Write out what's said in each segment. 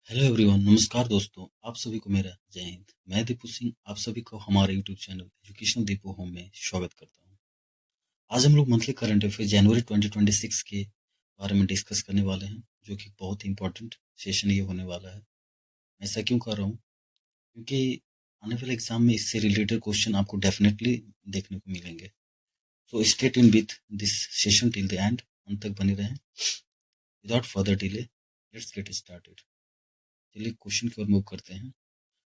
Hello everyone, नमस्कार दोस्तों। आप सभी को मेरा जय हिंद। मैं दीपू सिंह आप सभी को हमारे YouTube channel educational Deepu home में स्वागत करता हूं। आज हम लोग मंथली करंट अफेयर जनवरी 2026 के बारे में डिस्कस करने वाले हैं, जो कि बहुत ही इंपॉर्टेंट सेशन ये होने वाला है। ऐसा क्यों कर रहा हूँ? क्योंकि आने वाले एग्जाम में इससे रिलेटेड क्वेश्चन आपको डेफिनेटली देखने को मिलेंगे। So stay tuned with this session till the end. अंत तक बने रहें। Without further delay let's get started. चलिए क्वेश्चन की ओर मूव करते हैं।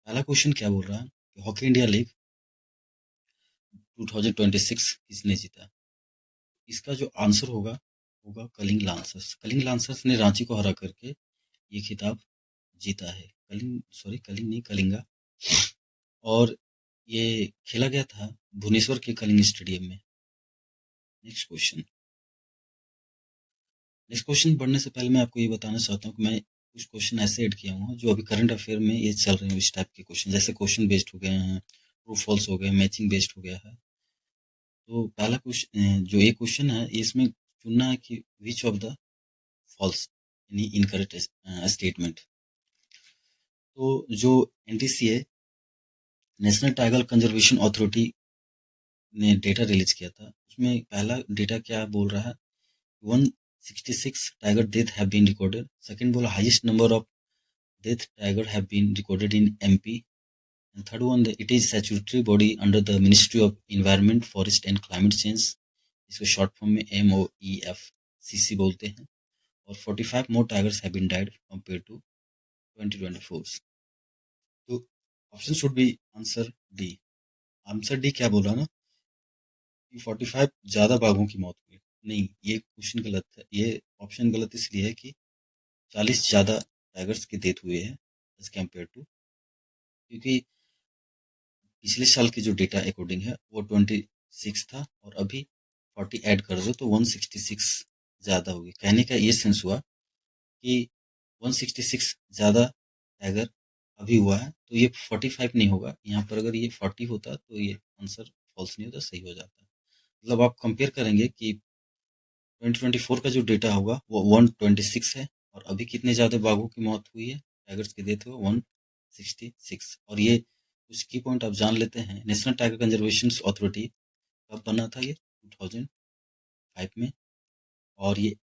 पहला क्वेश्चन क्या बोल रहा है कि हॉकी इंडिया लीग 2026 किसने जीता? इसका जो आंसर होगा होगा कलिंग लांसर्स। कलिंग लांसर्स ने रांची को हरा करके ये खिताब जीता है। कलिंग नहीं, कलिंगा। और ये खेला गया था भुवनेश्वर के कलिंग स्टेडियम में। नेक्स्ट क्वेश्चन बढ़ने से पहले मैं आपको ये बताना चाहता हूँ कि मैं कुछ क्वेश्चन ऐसे ऐड किया हूँ जो अभी करंट अफेयर में ये चल रहे हैं। इस टाइप के क्वेश्चन, जैसे क्वेश्चन बेस्ड हो गए हैं, ट्रू फॉल्स हो गए, मैचिंग बेस्ड हो गया है। तो पहला क्वेश्चन, जो ये क्वेश्चन है, इसमें चुनना है कि विच ऑफ द फॉल्स यानी इनकरेक्ट स्टेटमेंट। तो जो NTCA national tiger conservation authority ने डेटा रिलीज किया था, उसमें पहला डेटा क्या बोल रहा है? 166 tiger death have been recorded. Second बोला highest number of death tiger have been recorded in MP. And third one, it is statutory body under the ministry of environment, forest and climate change. इसको short form में MOEFCC बोलते हैं। और 45 more tigers have been died compared to 2024. तो option should B answer D. Answer D क्या बोला ना कि 45 ज्यादा बाघों की मौत हुई। नहीं, ये क्वेश्चन गलत है। ये ऑप्शन गलत इसलिए है कि 40 ज्यादा टाइगर्स की डेथ हुए हैं एज कम्पेयर टू, क्योंकि पिछले साल की जो डेटा अकॉर्डिंग है वो 26 था और अभी 40 ऐड कर दो तो 166 ज्यादा होगी। कहने का ये सेंस हुआ कि 166 ज्यादा टाइगर अभी हुआ है, तो ये 45 नहीं होगा। यहाँ पर अगर ये 40 होता तो ये आंसर फॉल्स नहीं होता, सही हो जाता। मतलब आप कंपेयर करेंगे कि 2024 का जो डेटा होगा वो 126 है और अभी कितने ज्यादा बाघों की मौत हुई है, टाइगर्स की डेथ हुआ 166। और ये कुछ की पॉइंट आप जान लेते हैं। नेशनल टाइगर कंजर्वेशन अथॉरिटी कब बना था? ये 2005 में। और ये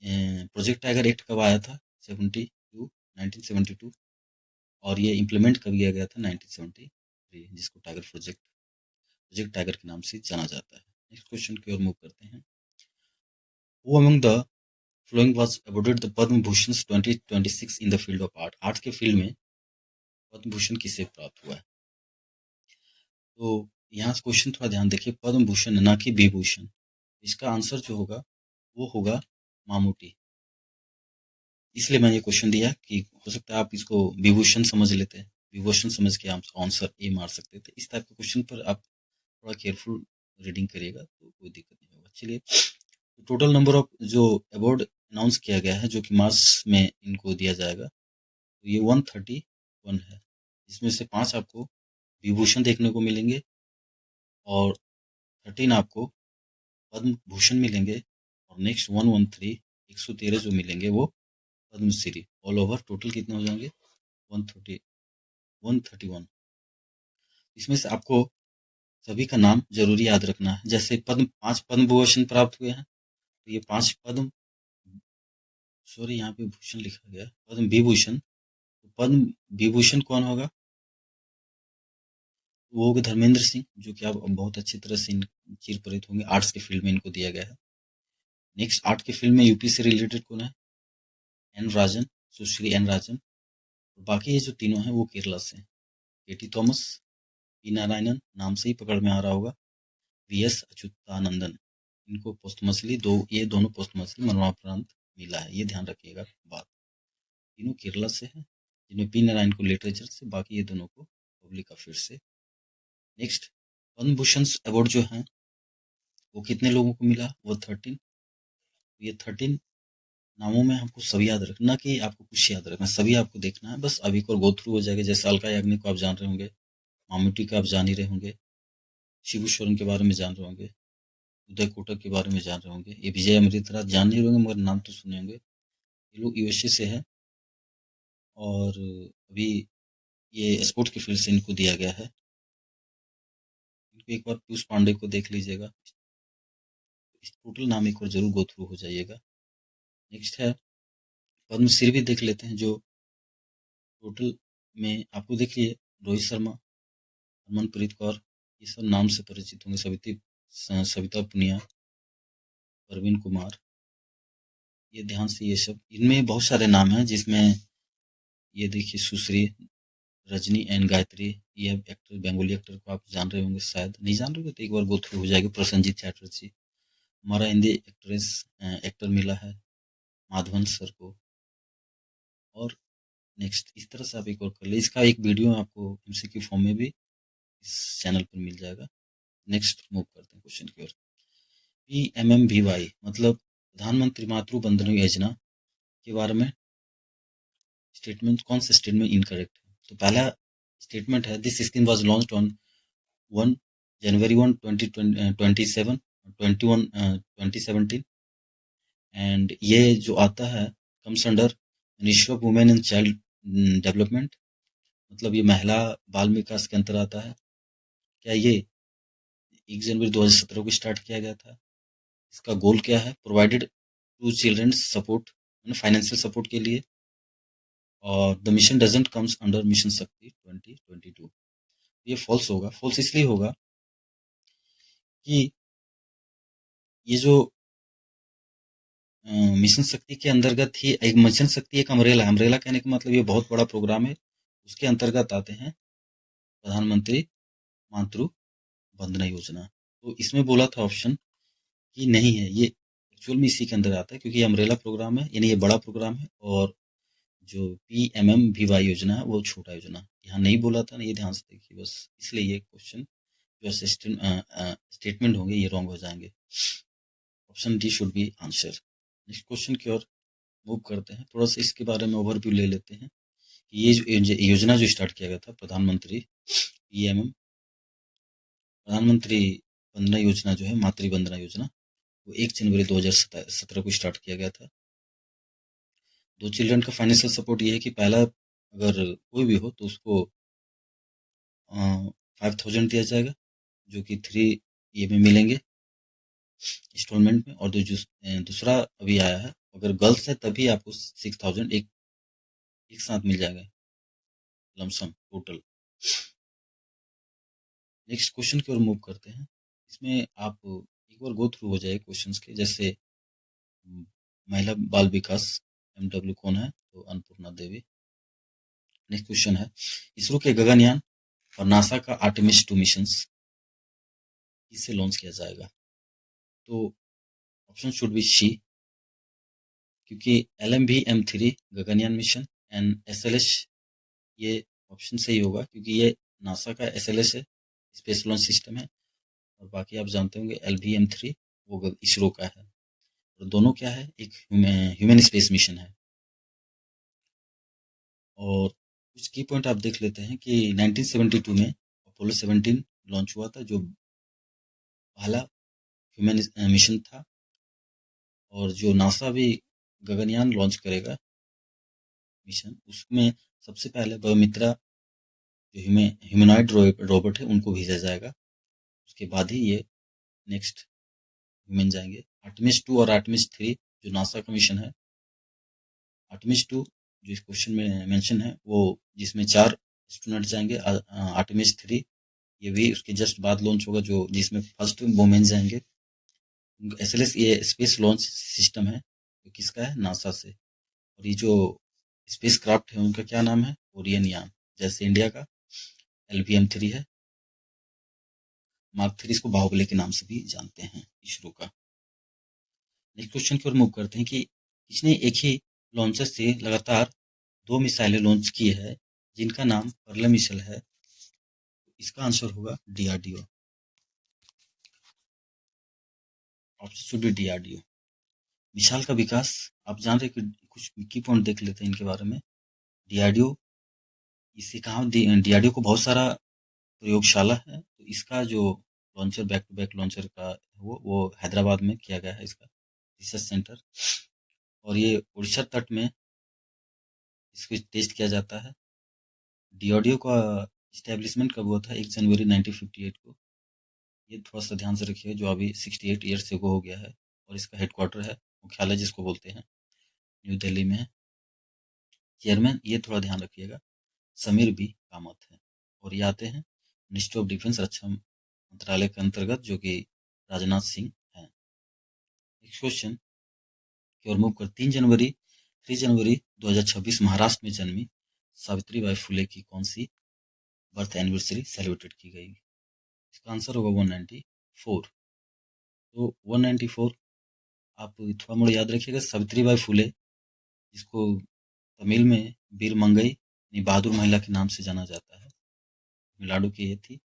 प्रोजेक्ट टाइगर एक्ट कब आया था? 1972। और ये इम्प्लीमेंट कब किया गया था? 1973, जिसको प्रोजेक्ट टाइगर के नाम से जाना जाता है। नेक्स्ट क्वेश्चन की ओर मूव करते हैं। Who among the flowing was awarded the Padma Bhushan 2026 in the field of art? Art के फील्ड में पद्म भूषण किसे प्राप्त हुआ है? तो यहाँ से क्वेश्चन थोड़ा ध्यान देखिए, पद्म भूषण ना कि विभूषण। इसका आंसर जो होगा वो होगा मामूटी। इसलिए मैंने ये क्वेश्चन दिया कि हो सकता है आप इसको विभूषण समझ लेते हैं, विभूषण समझ के आप आंसर ए मार सकते थे। इस टाइप के क्वेश्चन पर आप थोड़ा केयरफुल रीडिंग करिएगा तो कोई दिक्कत नहीं होगा। चलिए, टोटल नंबर ऑफ जो अवार्ड अनाउंस किया गया है, जो कि मार्च में इनको दिया जाएगा, तो ये 131 है। इसमें से 5 आपको विभूषण देखने को मिलेंगे और 13 आपको पद्म भूषण मिलेंगे। और नेक्स्ट 113 जो मिलेंगे वो पद्मश्री। ऑल ओवर टोटल कितने हो जाएंगे? 130 131। इसमें से आपको सभी का नाम जरूरी याद रखना है। जैसे 5 पद्म भूषण प्राप्त हुए हैं, तो ये 5 पद्म, सॉरी यहाँ पे भूषण लिखा गया, पद्म विभूषण। तो पद्म विभूषण कौन होगा? वो होगा धर्मेंद्र सिंह, जो कि आप बहुत अच्छी तरह से चिर परिचित होंगे। आर्ट्स के फील्ड में इनको दिया गया है। नेक्स्ट आर्ट के फील्ड में यूपी से रिलेटेड कौन है? एन राजन, सुश्री एन राजन। बाकी ये जो तीनों हैं वो केरला से हैं। केटी थॉमस, पी नारायणन, नाम से ही पकड़ में आ रहा होगा, वीएस अच्युतानंदन। इनको पोस्टमसली ये दोनों पोस्टमसली मरणोपरांत मिला है, ये ध्यान रखिएगा बात। तीनों केरला से हैं, जिनमें पी नारायण को लिटरेचर से, बाकी ये दोनों को पब्लिक अफेयर से। नेक्स्ट, पद्म भूषण अवार्ड जो है वो कितने लोगों को मिला? वो 13। ये 13 नामों में हमको सभी याद रखना, कि आपको कुछ याद रखना, सभी आपको देखना है। बस अभी को गो थ्रू हो जाएगा। जैसे अलका याग्निक को आप जान रहे होंगे, मामूटी को आप जान ही रहे होंगे, शिबू सोरेन के बारे में जान रहे होंगे, उदय कोटक के बारे में जान रहे होंगे, ये विजय अमृतराज जान नहीं रहे होंगे मगर नाम तो सुने होंगे। ये लोग यूएसए से है और अभी ये स्पोर्ट्स की फील्ड से इनको दिया गया है। इनको एक बार पीयूष पांडे को देख लीजिएगा, इस टोटल नाम एक बार जरूर गो थ्रू हो जाइएगा। नेक्स्ट है पद्मश्री भी देख लेते हैं, जो टोटल में आपको दिख रही है, रोहित शर्मा, हरमनप्रीत कौर, ये सब नाम से परिचित होंगे, सविता पुनिया, परवीन कुमार, ये ध्यान से, ये सब इनमें बहुत सारे नाम हैं, जिसमें ये देखिए सुश्री, रजनी एंड गायत्री, ये एक्टर, बंगाली एक्टर को आप जान रहे होंगे, शायद नहीं जान रहे हो तो एक बार गो थ्रू हो जाएगी। प्रसन्नजीत चैटर्जी, हमारा हिंदी एक्टर मिला है माधवन सर को। और नेक्स्ट इस तरह से आप एक और कर ले, इसका एक वीडियो आपको एमसीक्यू फॉर्म में भी इस चैनल पर मिल जाएगा। नेक्स्ट मूव करते हैं क्वेश्चन की ओर। PMMVY मतलब प्रधानमंत्री मातृ वंदना योजना के बारे में स्टेटमेंट, कौन सा स्टेटमेंट इनकरेक्ट है? तो पहला स्टेटमेंट है, this scheme was launched on 1 January 1 2027 2017, and ये जो आता है comes under ministry of women and child development, मतलब ये महिला बाल विकास के अंतर आता है। क्या ये 1 जनवरी 2017 को स्टार्ट किया गया था? इसका गोल क्या है? Provided to childrens support, financial support के लिए, और the mission doesn't comes under mission Shakti 2022। ये फॉल्स होगा। फॉल्स इसलिए होगा कि ये जो मिशन शक्ति के अंतर्गत ही, एक मिशन शक्ति एक अम्ब्रेला, अम्ब्रेला कहने का मतलब ये बहुत बड़ा प्रोग्राम है, उसके अंतर्गत आते हैं प्रधानमंत्री मातृ वंदना योजना। तो इसमें बोला था ऑप्शन कि नहीं है, ये एक्चुअल में इसी के अंदर आता है, क्योंकि ये अम्ब्रेला प्रोग्राम है, यानी ये बड़ा प्रोग्राम है, और जो PMMVY योजना है वो छोटा योजना, यहाँ नहीं बोला था ना, ये ध्यान से देखिए बस, इसलिए ये क्वेश्चन जो स्टेटमेंट होंगे ये रॉन्ग हो जाएंगे। Option D should be answer. Next question की ओर मूव करते हैं, थोड़ा सा इसके बारे में ओवरव्यू ले लेते हैं कि ये जो योजना जो स्टार्ट किया गया था, प्रधानमंत्री PMM प्रधानमंत्री वंदना योजना जो है, मातृ वंदना योजना, वो 1 जनवरी 2017 को स्टार्ट किया गया था। दो चिल्ड्रन का फाइनेंशियल सपोर्ट ये है कि पहला अगर कोई भी हो तो उसको 5,000 दिया जाएगा, जो कि 3 में मिलेंगे इंस्टॉलमेंट में, और दूसरा अभी आया है, अगर गर्ल्स है तभी आपको 6,000 एक साथ मिल जाएगा, लमसम टोटल। नेक्स्ट क्वेश्चन की ओर मूव करते हैं, इसमें आप एक बार गो थ्रू हो जाए क्वेश्चंस के, जैसे महिला बाल विकास MW कौन है? तो अन्नपूर्णा देवी। नेक्स्ट क्वेश्चन है, इसरो के गगनयान और नासा का आर्टेमिस 2 मिशन किससे लॉन्च किया जाएगा? तो ऑप्शन शुड बी सी, क्योंकि LMV-M3 Gaganyaan mission and SLS, ये ऑप्शन सही होगा, क्योंकि ये नासा का SLS है, स्पेस लॉन्च सिस्टम है, और बाकी आप जानते होंगे LV-M3 वो इसरो का है, और दोनों क्या है, एक ह्यूमन स्पेस मिशन है। और कुछ की पॉइंट आप देख लेते हैं कि 1972 में अपोलो 17 लॉन्च हुआ था, जो पहला ह्यूमन मिशन था, और जो नासा भी गगनयान लॉन्च करेगा मिशन, उसमें सबसे पहले बयोमित्रा जो ह्यूमनॉइड रोबोट है उनको भेजा जाएगा, उसके बाद ही ये नेक्स्ट ह्यूमन जाएंगे। आर्टेमिस 2 और आर्टेमिस 3 जो नासा का मिशन है, आर्टेमिस 2 जो इस क्वेश्चन में मेंशन है, वो जिसमें 4 एस्ट्रोनॉट जाएंगे। आर्टेमिस 3 ये भी उसके जस्ट बाद लॉन्च होगा, जो जिसमें फर्स्ट वुमेन जाएंगे। SLS ये स्पेस लॉन्च सिस्टम है, जो किसका है? नासा से। और ये जो स्पेस क्राफ्ट है उनका क्या नाम है? ओरियन यान। जैसे इंडिया का LVM-3 है, मार्क 3 इसको बाहुबली के नाम से भी जानते हैं इसरो का। नेक्स्ट क्वेश्चन की ओर मूव करते हैं कि इसने एक ही लॉन्चर से लगातार 2 मिसाइलें लॉन्च की है, जिनका नाम पर्ल मिसाइल है। इसका आंसर होगा DRDO। Option should B DRDO। Missile का विकास, आप जान रहे कि कुछ की पॉइंट देख लेते हैं इनके बारे में। DRDO, इसे कहा, DRDO को बहुत सारा प्रयोगशाला है, तो इसका जो launcher, back to back launcher का वो हैदराबाद में किया गया है, इसका रिसर्च सेंटर। और ये उड़ीसा तट में इसको टेस्ट किया जाता है। डीआरडीओ का इस्टेब्लिशमेंट कब हुआ था? 1 जनवरी 1958 को। ये थोड़ा-सा ध्यान से रखिएगा, जो अभी 68 ईयर्स एगो हो गया है। और इसका हेडक्वार्टर है, मुख्यालय जिसको बोलते हैं, न्यू दिल्ली में है। चेयरमैन, ये थोड़ा ध्यान रखिएगा, समीर बी कामत है। और ये आते हैं मिनिस्ट्री ऑफ डिफेंस, रक्षा मंत्रालय के अंतर्गत, जो कि राजनाथ सिंह हैं। नेक्स्ट क्वेश्चन की ओर मूव कर। 3 जनवरी 2026 महाराष्ट्र में जन्मी सावित्रीबाई फुले की कौन सी बर्थ एनिवर्सरी सेलिब्रेटेड की गई? इसका आंसर होगा 194। तो 194 आप थोड़ा मोड़ा याद रखिएगा। सावित्रीबाई फुले, जिसको तमिल में वीर मंगई यानी बहादुर महिला के नाम से जाना जाता है, तमिलनाडु की ये थी।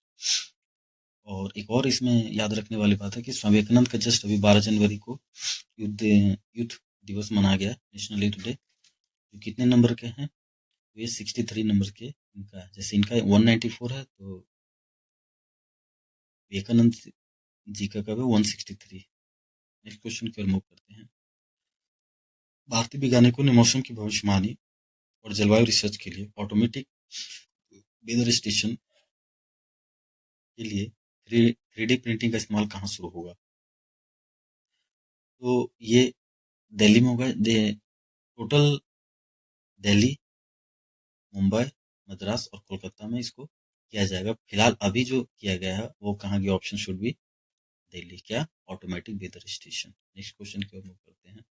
और एक और इसमें याद रखने वाली बात है कि स्वामी विवेकानंद का जस्ट अभी 12 जनवरी को युद्ध दिवस मनाया गया, नेशनल यूथ डे। तो कितने नंबर के हैं? तो ये 63 नंबर के इनका है। जैसे इनका 194 है, तो विवेकानंद जी का कब है? 163। नेक्स्ट क्वेश्चन की ओर मूव करते हैं। भारतीय वैज्ञानिकों ने मौसम की भविष्यवाणी और जलवायु रिसर्च के लिए ऑटोमेटिक वेदर स्टेशन के लिए 3D प्रिंटिंग का इस्तेमाल कहाँ शुरू होगा? तो ये दिल्ली में होगा। टोटल दिल्ली, मुंबई, मद्रास और कोलकाता में इसको किया जाएगा। फिलहाल अभी जो किया गया है वो कहाँ गया? Option should be Delhi. क्या? Automatic weather station. Next question की ओर मूव करते हैं।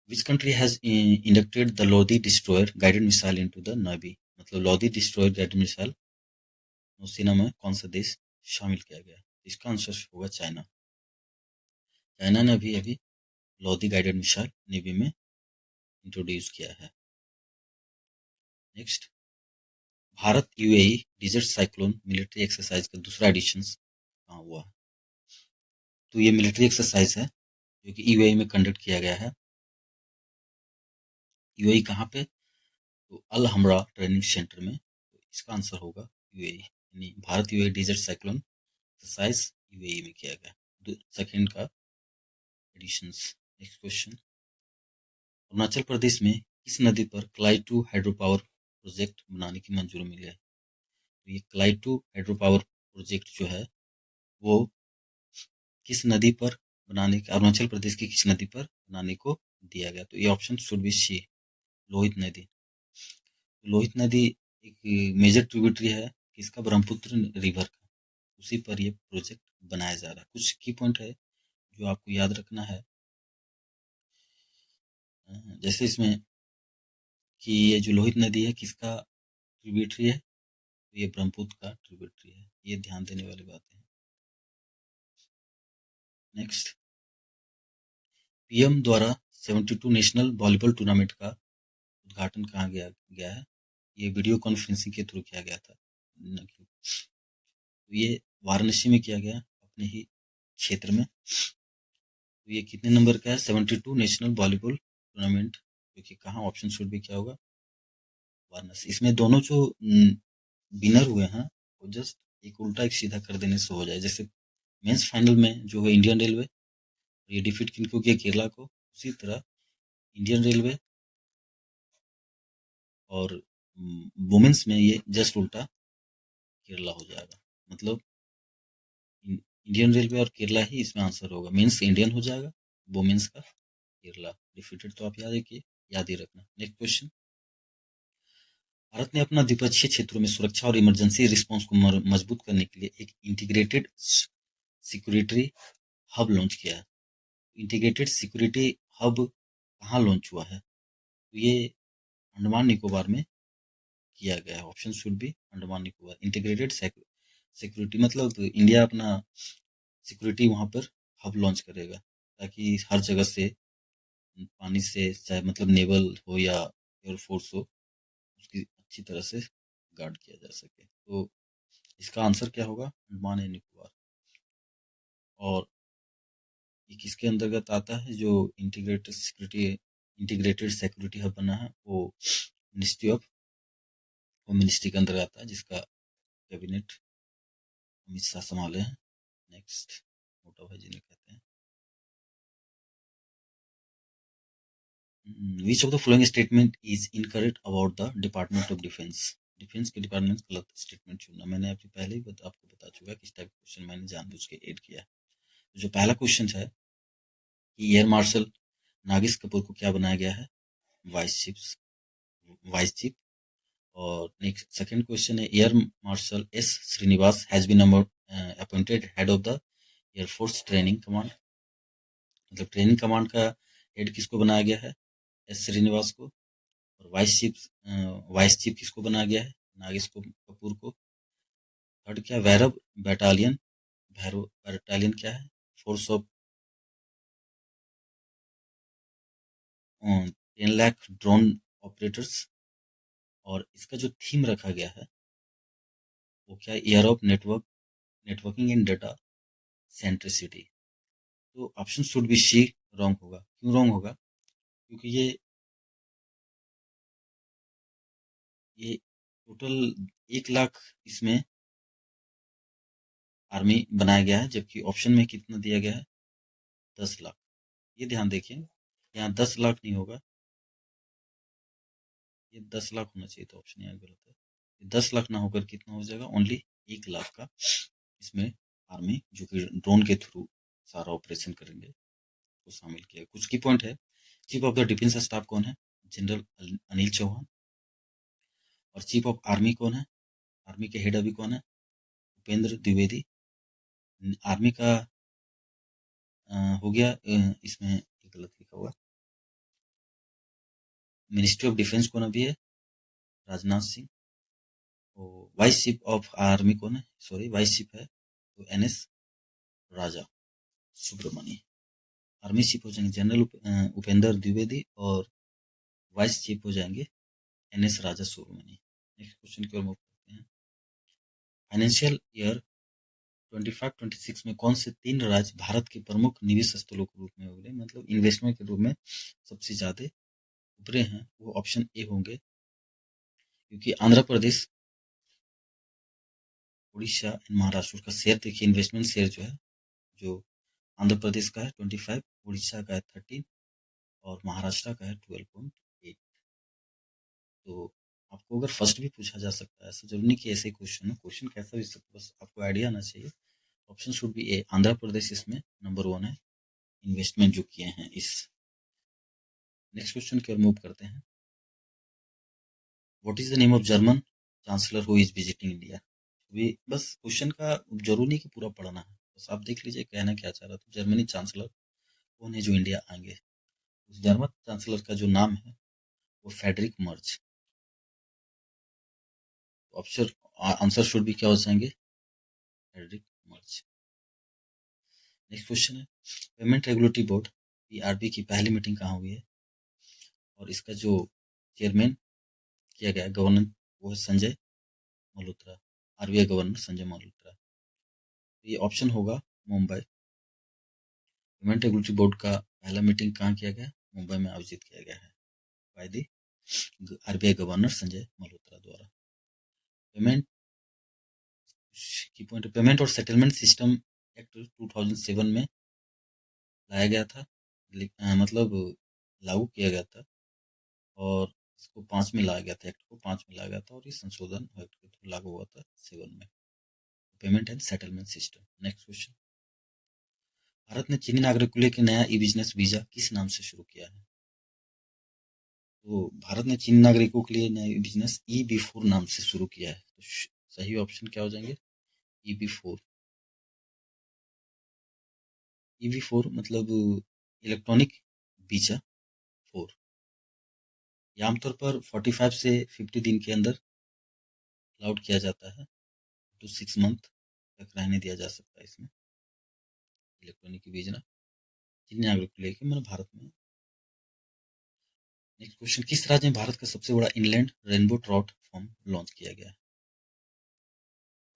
Which country has inducted the Lodhi destroyer guided missile into the navy? मतलब लोधी डिस्ट्रॉयर गाइडेड मिसाइल नौसेना में कौन सा देश शामिल किया गया? इसका आंसर होगा चाइना। चाइना ने अभी अभी लोधी गाइडेड मिसाइल नेवी में इंट्रोड्यूस किया है। Next, Bharat UAE desert cyclone military exercise का दूसरा एडिशन कहाँ हुआ? तो ये मिलिट्री एक्सरसाइज है जो कि यूएई में कंडक्ट किया गया है। यूएई कहाँ पे? तो अल हमरा ट्रेनिंग सेंटर में। तो इसका आंसर होगा यूएई, यानी Bharat UAE desert cyclone exercise UAE में किया गया, सेकेंड का edition. Next question, Arunachal Pradesh में किस नदी पर क्लाई 2 हाइड्रो पावर प्रोजेक्ट बनाने की मंजूरी मिली है? तो ये क्लाई 2 हाइड्रो पावर प्रोजेक्ट जो है वो किस नदी पर बनाने की, अरुणाचल प्रदेश की किस नदी पर बनाने को दिया गया? तो ये option should be C, Lohit नदी। लोहित नदी एक मेजर ट्रिब्यूटरी है किसका? ब्रह्मपुत्र रिवर का। उसी पर ये प्रोजेक्ट बनाया जा रहा है। कुछ की पॉइंट है जो आपको याद रखना है, जैसे इसमें कि ये जो लोहित नदी है किसका ट्रिब्यूटरी है? तो ये ब्रह्मपुत्र का ट्रिब्यूटरी है। ये ध्यान देने वाली बातें हैं। नेक्स्ट, पीएम द्वारा 72 नेशनल वॉलीबॉल टूर्नामेंट का उद्घाटन कहाँ गया है? ये वीडियो कॉन्फ्रेंसिंग के थ्रू किया गया था। तो ये वाराणसी में किया गया, अपने ही क्षेत्र में। तो ये कितने नंबर का है? 72 नेशनल वॉलीबॉल टूर्नामेंट, जो कि कहाँ? ऑप्शन शुड भी क्या होगा? वाराणसी। इसमें दोनों जो विनर हुए हैं वो जस्ट एक उल्टा एक सीधा कर देने से हो जाए। जैसे मेंस फाइनल में जो है इंडियन रेलवे, ये डिफीट किनको किया? केरला को। उसी तरह इंडियन रेलवे और वुमेन्स में ये जस्ट उल्टा केरला हो जाएगा। मतलब इंडियन रेलवे और केरला ही इसमें आंसर होगा। मेंस इंडियन हो जाएगा, वुमेन्स का केरला। डिफीटेड तो आप याद ही रखना। नेक्स्ट क्वेश्चन, भारत ने अपना द्विपक्षीय क्षेत्रों में सुरक्षा और इमरजेंसी रिस्पांस को मजबूत करने के लिए एक इंटीग्रेटेड सिक्योरिटी हब लॉन्च किया है। इंटीग्रेटेड सिक्योरिटी हब कहाँ लॉन्च हुआ है? तो ये अंडमान निकोबार में किया गया है। Option should B Andaman Nicobar. Integrated security मतलब इंडिया अपना सिक्योरिटी वहाँ पर हब लॉन्च करेगा, ताकि हर जगह से पानी से, चाहे मतलब नेवल हो या एयरफोर्स हो, उसकी अच्छी तरह से गार्ड किया जा सके। तो इसका आंसर क्या होगा? अंडमान एंड निकोबार। और ये किसके अंतर्गत आता है? जो इंटीग्रेटेड सिक्योरिटी हब बना है वो मिनिस्ट्री ऑफ होम मिनिस्ट्री के अंतर्गत आता है, जिसका कैबिनेट अमित शाह संभाले हैं। नेक्स्ट, मोटा भाई जिन्हें कहते हैं। Which of the following statement is incorrect about the department of defence? Defence के डिपार्टमेंट गलत स्टेटमेंट चुनना। मैंने आपको पहले ही आपको बता चुका कि इस टाइप का क्वेश्चन मैंने जानबूझ के ऐड किया है। तो जो पहला क्वेश्चन है कि एयर मार्शल नागिस कपूर को क्या बनाया गया है? Vice chief. Vice chief. और नेक्स्ट सेकंड क्वेश्चन है air marshal S Srinivas has been appointed head of the air force training command. मतलब ट्रेनिंग कमांड का हेड किसको बनाया गया है? एस श्रीनिवास को। और वाइस चीफ किसको बनाया गया है? नागेश कपूर को। थर्ड क्या? भैरव बटालियन क्या है? Force of 10 lakh drone operators. और इसका जो थीम रखा गया है वो क्या है? Year of networking in data centricity. तो option should be C wrong होगा। क्यों रॉन्ग होगा? क्योंकि ये टोटल 1 लाख इसमें आर्मी बनाया गया है, जबकि ऑप्शन में कितना दिया गया है? 10 लाख। ये ध्यान देखिए, यहाँ 10 लाख नहीं होगा, ये 10 लाख होना चाहिए था। ऑप्शन यहाँ गलत है। 10 लाख ना होकर कितना हो जाएगा? ओनली 1 लाख का इसमें आर्मी जो कि ड्रोन के थ्रू सारा ऑपरेशन करेंगे को शामिल किया। कुछ की पॉइंट है। Chief of the defence staff कौन है? जनरल अनिल चौहान। और चीफ ऑफ आर्मी कौन है? आर्मी के हेड अभी कौन है? उपेंद्र द्विवेदी। आर्मी का हो गया इसमें गलत लिखा हुआ। मिनिस्ट्री ऑफ डिफेंस कौन अभी है? Rajnath Singh. Vice chief of army कौन है? सॉरी, वाइस चीफ है तो एनएस राजा सुब्रमण्य। आर्मी चीफ हो जाएंगे जनरल उपेंद्र द्विवेदी और वाइस चीफ हो जाएंगे एनएस राजा सुब्रमण्य। नेक्स्ट क्वेश्चन की ओर मूव करते हैं। फाइनेंशियल ईयर 25-26 में कौन से 3 राज्य भारत के प्रमुख निवेश स्थलों के रूप में उभरे, मतलब इन्वेस्टमेंट के रूप में सबसे ज्यादा उभरे हैं? वो ऑप्शन ए होंगे, क्योंकि आंध्र प्रदेश, उड़ीसा एंड महाराष्ट्र का शेयर देखिए, इन्वेस्टमेंट शेयर जो है, जो आंध्र प्रदेश का है 25, उड़ीसा का है 13 और महाराष्ट्र का है 12.8। तो आपको अगर फर्स्ट भी पूछा जा सकता है, ऐसा जरूरी नहीं कि ऐसे क्वेश्चन हो, क्वेश्चन कैसा भी सकता, बस आपको आइडिया आना चाहिए। ऑप्शन शुड बी ए, आंध्र प्रदेश इसमें नंबर 1 है इन्वेस्टमेंट जो किए हैं इस। नेक्स्ट क्वेश्चन की ओर मूव करते हैं। What is the name of German chancellor who is visiting India? अभी बस क्वेश्चन का जरूरी नहीं कि पूरा पढ़ना है, बस आप देख लीजिए कहना क्या चाह रहा था। जर्मनी चांसलर कौन है जो इंडिया आएंगे? उस जर्मन चांसलर का जो नाम है वो Friedrich Merz. Option answer should भी क्या हो जाएंगे? Friedrich Merz. नेक्स्ट क्वेश्चन है, पेमेंट रेगुलेटरी बोर्ड पीआरबी की पहली मीटिंग कहाँ हुई है? और इसका जो चेयरमैन किया गया गवर्नर वो है संजय मल्होत्रा, आरबीआई गवर्नर संजय मल्होत्रा। ये ऑप्शन होगा मुंबई। पेमेंट रेगुलेटरी बोर्ड का पहला मीटिंग कहाँ किया गया? मुंबई में आयोजित किया गया है by the RBI governor Sanjay Malhotra द्वारा। पेमेंट की पॉइंट, पेमेंट और सेटलमेंट सिस्टम एक्ट 2007 में लाया गया था, मतलब लागू किया गया था, और इसको 5 में लाया गया था, एक्ट को 5 में लाया गया था, और ये संशोधन एक्ट के थ्रू लागू हुआ था 7 में। Payment and settlement system. Next question, Bharat ने चीनी नागरिक को लेकर नया ई बिजनेस वीजा किस नाम से शुरू किया है? तो भारत ने चीनी नागरिकों के लिए नया बिजनेस EB4 नाम से शुरू किया है। तो सही ऑप्शन क्या हो जाएंगे? EB4। EB4 मतलब इलेक्ट्रॉनिक वीजा 4। ये आमतौर पर 45 से 50 दिन के अंदर अलाउड किया जाता है, तो 6 मंथ तक रहने दिया जा सकता है इसमें इलेक्ट्रॉनिक वीजा चीनी नागरिक को लेकर, मतलब भारत में। नेक्स्ट क्वेश्चन, किस राज्य में भारत का सबसे बड़ा inland rainbow trout farm launch किया गया है?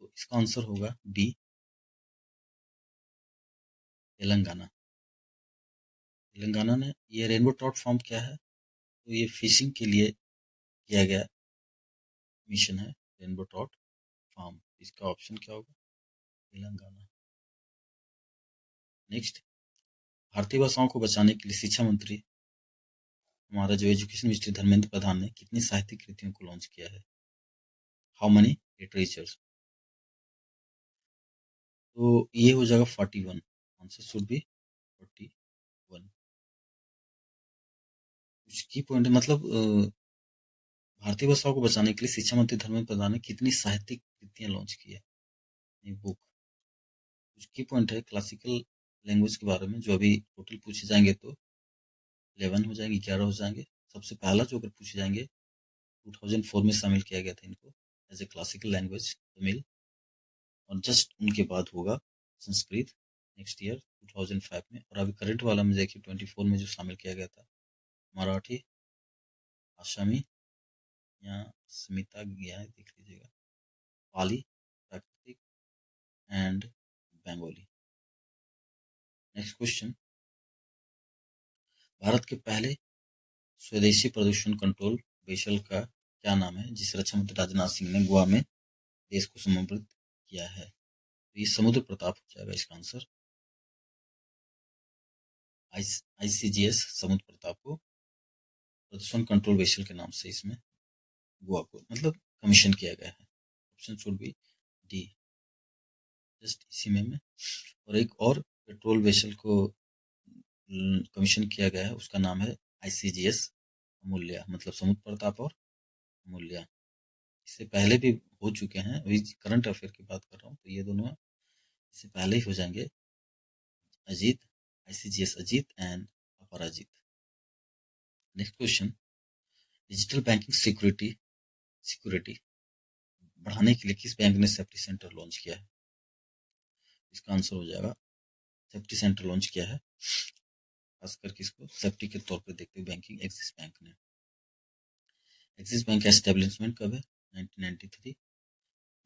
तो इसका आंसर होगा बी, तेलंगाना। तेलंगाना ने ये रेनबो ट्राउट फार्म क्या है? तो ये फिशिंग के लिए किया गया मिशन है रेनबो ट्राउट फार्म। इसका ऑप्शन क्या होगा? तेलंगाना। नेक्स्ट, भारतीय भाषाओं को बचाने के लिए शिक्षा मंत्री हमारा जो एजुकेशन मिनिस्टर धर्मेंद्र प्रधान ने कितनी साहित्यिक कृतियों को लॉन्च किया है? How many literatures? तो ये हो जाएगा 41। Answer should B 41। कुछ की पॉइंट मतलब भारतीय भाषाओं को बचाने के लिए शिक्षा मंत्री धर्मेंद्र प्रधान ने कितनी साहित्यिक कृतियां लॉन्च की है? बुक। कुछ की पॉइंट है क्लासिकल लैंग्वेज के बारे में जो अभी टोटल पूछे जाएंगे तो 11 हो जाएंगे, 11 हो जाएंगे। सबसे पहला जो अगर पूछे जाएंगे 2004 में शामिल किया गया था इनको as a classical language Tamil, और जस्ट उनके बाद होगा संस्कृत नेक्स्ट ईयर 2005 में। और अभी करंट वाला में देखिए 24 में जो शामिल किया गया था मराठी, आसामी या स्मिता गया है देख लीजिएगा, पाली, प्राकृतिक and Bengali. Next question, Bharat के पहले स्वदेशी प्रदूषण कंट्रोल वेसल का क्या नाम है जिसे रक्षा मंत्री राजनाथ सिंह ने गोवा में देश को समर्पित किया है? तो ये समुद्र प्रताप हो जाएगा इसका आंसर। आईसीजीएस समुद्र प्रताप को प्रदूषण कंट्रोल वेसल के नाम से इसमें गोवा को मतलब कमीशन किया गया है। Option should B D, just इसी में और एक और पेट्रोल वेसल को कमीशन किया गया है, उसका नाम है आईसीजीएस अमूल्य, मतलब समुद्र प्रताप और अमूल्य। इससे पहले भी हो चुके हैं, अभी करंट अफेयर की बात कर रहा हूँ तो ये दोनों इससे पहले ही हो जाएंगे, अजीत, आईसीजीएस अजीत एंड अपराजित। Next question, digital banking security security बढ़ाने के लिए किस बैंक ने सेफ्टी सेंटर लॉन्च किया है? इसका आंसर हो जाएगा सेफ्टी सेंटर लॉन्च किया है खासकर किसको सेफ्टी के तौर पर देखते हुए बैंकिंग एक्सिस बैंक ने। एक्सिस बैंक का एस्टेब्लिशमेंट कब है? 1993,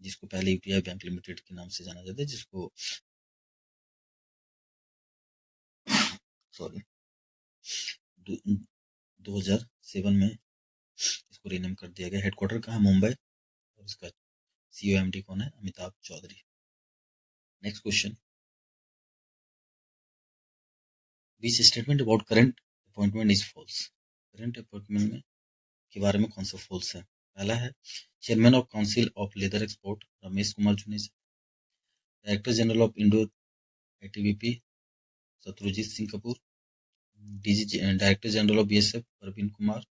जिसको पहले यूटीआई बैंक लिमिटेड के नाम से जाना जाता है, जिसको सॉरी 2007 में इसको रीनेम कर दिया गया। हेडक्वार्टर कहाँ है? मुंबई, और इसका सीओएमडी कौन है? Amitabh Chaudhary. Next question, which statement about current appointment is false? Current appointment में के बारे में कौन सा फॉल्स है? पहला है chairman of council of leather export Ramesh Kumar Juneja, director general of Indo ITBP Shatrujeet Singh Kapoor, director general of BSF Praveen Kumar,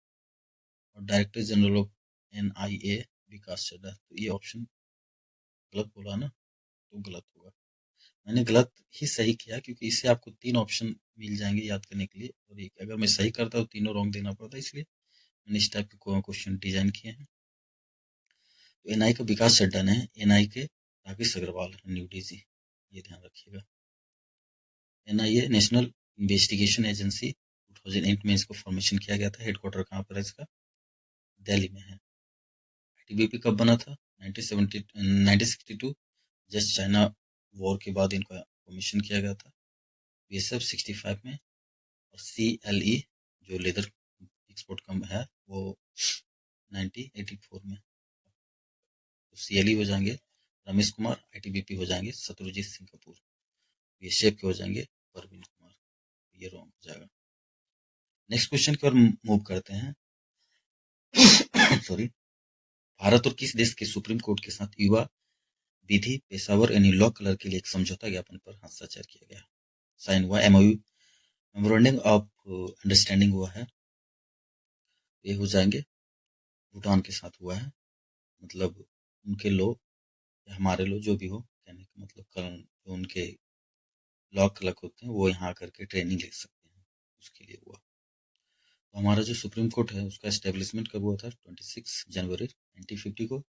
और director general of NIA Vikas Chadha. तो ये ऑप्शन गलत बोला ना, तो गलत होगा। मैंने गलत ही सही किया क्योंकि इससे आपको 3 ऑप्शन मिल जाएंगे याद करने के लिए, और एक अगर मैं सही करता तो तीनों रॉन्ग देना पड़ता, इसलिए मैंने इस टाइप के क्वेश्चन डिजाइन किए हैं। तो एनआई का विकास चड्ढा ने, एनआई के राकेश अग्रवाल न्यू डीजी, ये ध्यान रखिएगा। एनआईए नेशनल इन्वेस्टिगेशन एजेंसी 2008 में इसको फॉर्मेशन किया गया था। हेडक्वार्टर कहाँ पर है इसका? दिल्ली में है। आईटीबीपी कब बना था? 1962, जस्ट चाइना वॉर के बाद इनका फॉर्मेशन किया गया था। बीएसएफ 65 में, और सीएलई जो लेदर एक्सपोर्ट कम है वो 1984 में। तो सीएलई हो जाएंगे रमेश कुमार, आईटीबीपी हो जाएंगे शत्रुजीत सिंह कपूर, बीएसएफ के हो जाएंगे परवीन कुमार। ये रॉन्ग हो जाएगा। नेक्स्ट क्वेश्चन की ओर मूव करते हैं। सॉरी, भारत और किस देश के सुप्रीम कोर्ट के साथ युवा विधि पेशावर यानी लॉ कलर के लिए एक समझौता ज्ञापन पर हस्ताक्षर किया गया, साइन हुआ, एमओयू मेमोरेंडम ऑफ अंडरस्टैंडिंग हुआ है? ये हो जाएंगे भूटान के साथ हुआ है, मतलब उनके लोग या हमारे लोग जो भी हो, कहने का मतलब जो उनके लॉ क्लर्क होते हैं वो यहाँ आकर के ट्रेनिंग ले सकते हैं, उसके लिए हुआ। तो हमारा जो सुप्रीम कोर्ट है उसका एस्टेब्लिशमेंट कब हुआ था? 26 जनवरी 1950 को।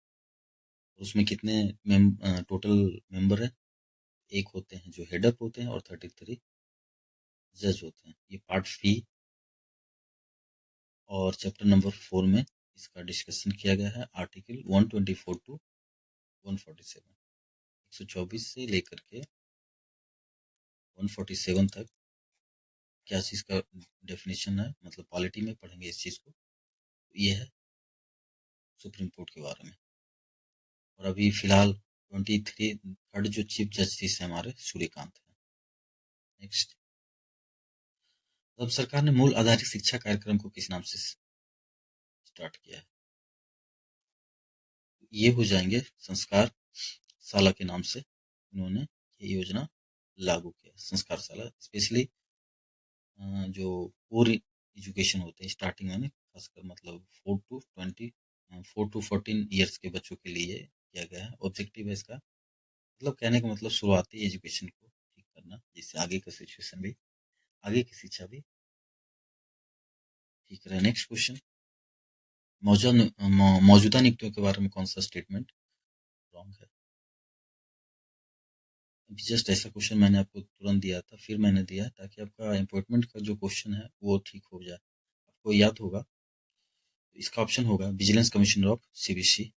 उसमें कितने टोटल मेंबर है? एक होते हैं जो हेडअप होते हैं और 33 जज होते हैं। ये पार्ट फी और चैप्टर नंबर 4 में इसका डिस्कशन किया गया है। आर्टिकल 124 टू 147, 124 से लेकर के 147 तक क्या चीज़ का डेफिनेशन है, मतलब पॉलिटी में पढ़ेंगे इस चीज़ को। ये है सुप्रीम कोर्ट के बारे में। और अभी फिलहाल 23rd जो चीफ जस्टिस है हमारे सूर्यकांत है। नेक्स्ट, अब सरकार ने मूल आधारित शिक्षा कार्यक्रम को किस नाम से स्टार्ट किया है? ये हो जाएंगे संस्कार शाला के नाम से उन्होंने ये योजना लागू किया। संस्कार शाला स्पेशली जो कोर एजुकेशन होते हैं स्टार्टिंग में खासकर मतलब 4 to 14 ईयर्स के बच्चों के लिए किया गया है। ऑब्जेक्टिव है इसका, मतलब कहने का मतलब शुरुआती एजुकेशन को ठीक करना, जिससे आगे का सिचुएशन भी, आगे की शिक्षा भी ठीक रहे। नेक्स्ट क्वेश्चन, मौजूदा नियुक्तियों के बारे में कौन सा स्टेटमेंट रॉन्ग है? अभी जस्ट ऐसा क्वेश्चन मैंने आपको तुरंत दिया था, फिर मैंने दिया ताकि आपका अपॉइंटमेंट का जो क्वेश्चन है वो ठीक हो जाए। आपको याद होगा इसका ऑप्शन होगा विजिलेंस कमिश्नर ऑफ सीबीसी।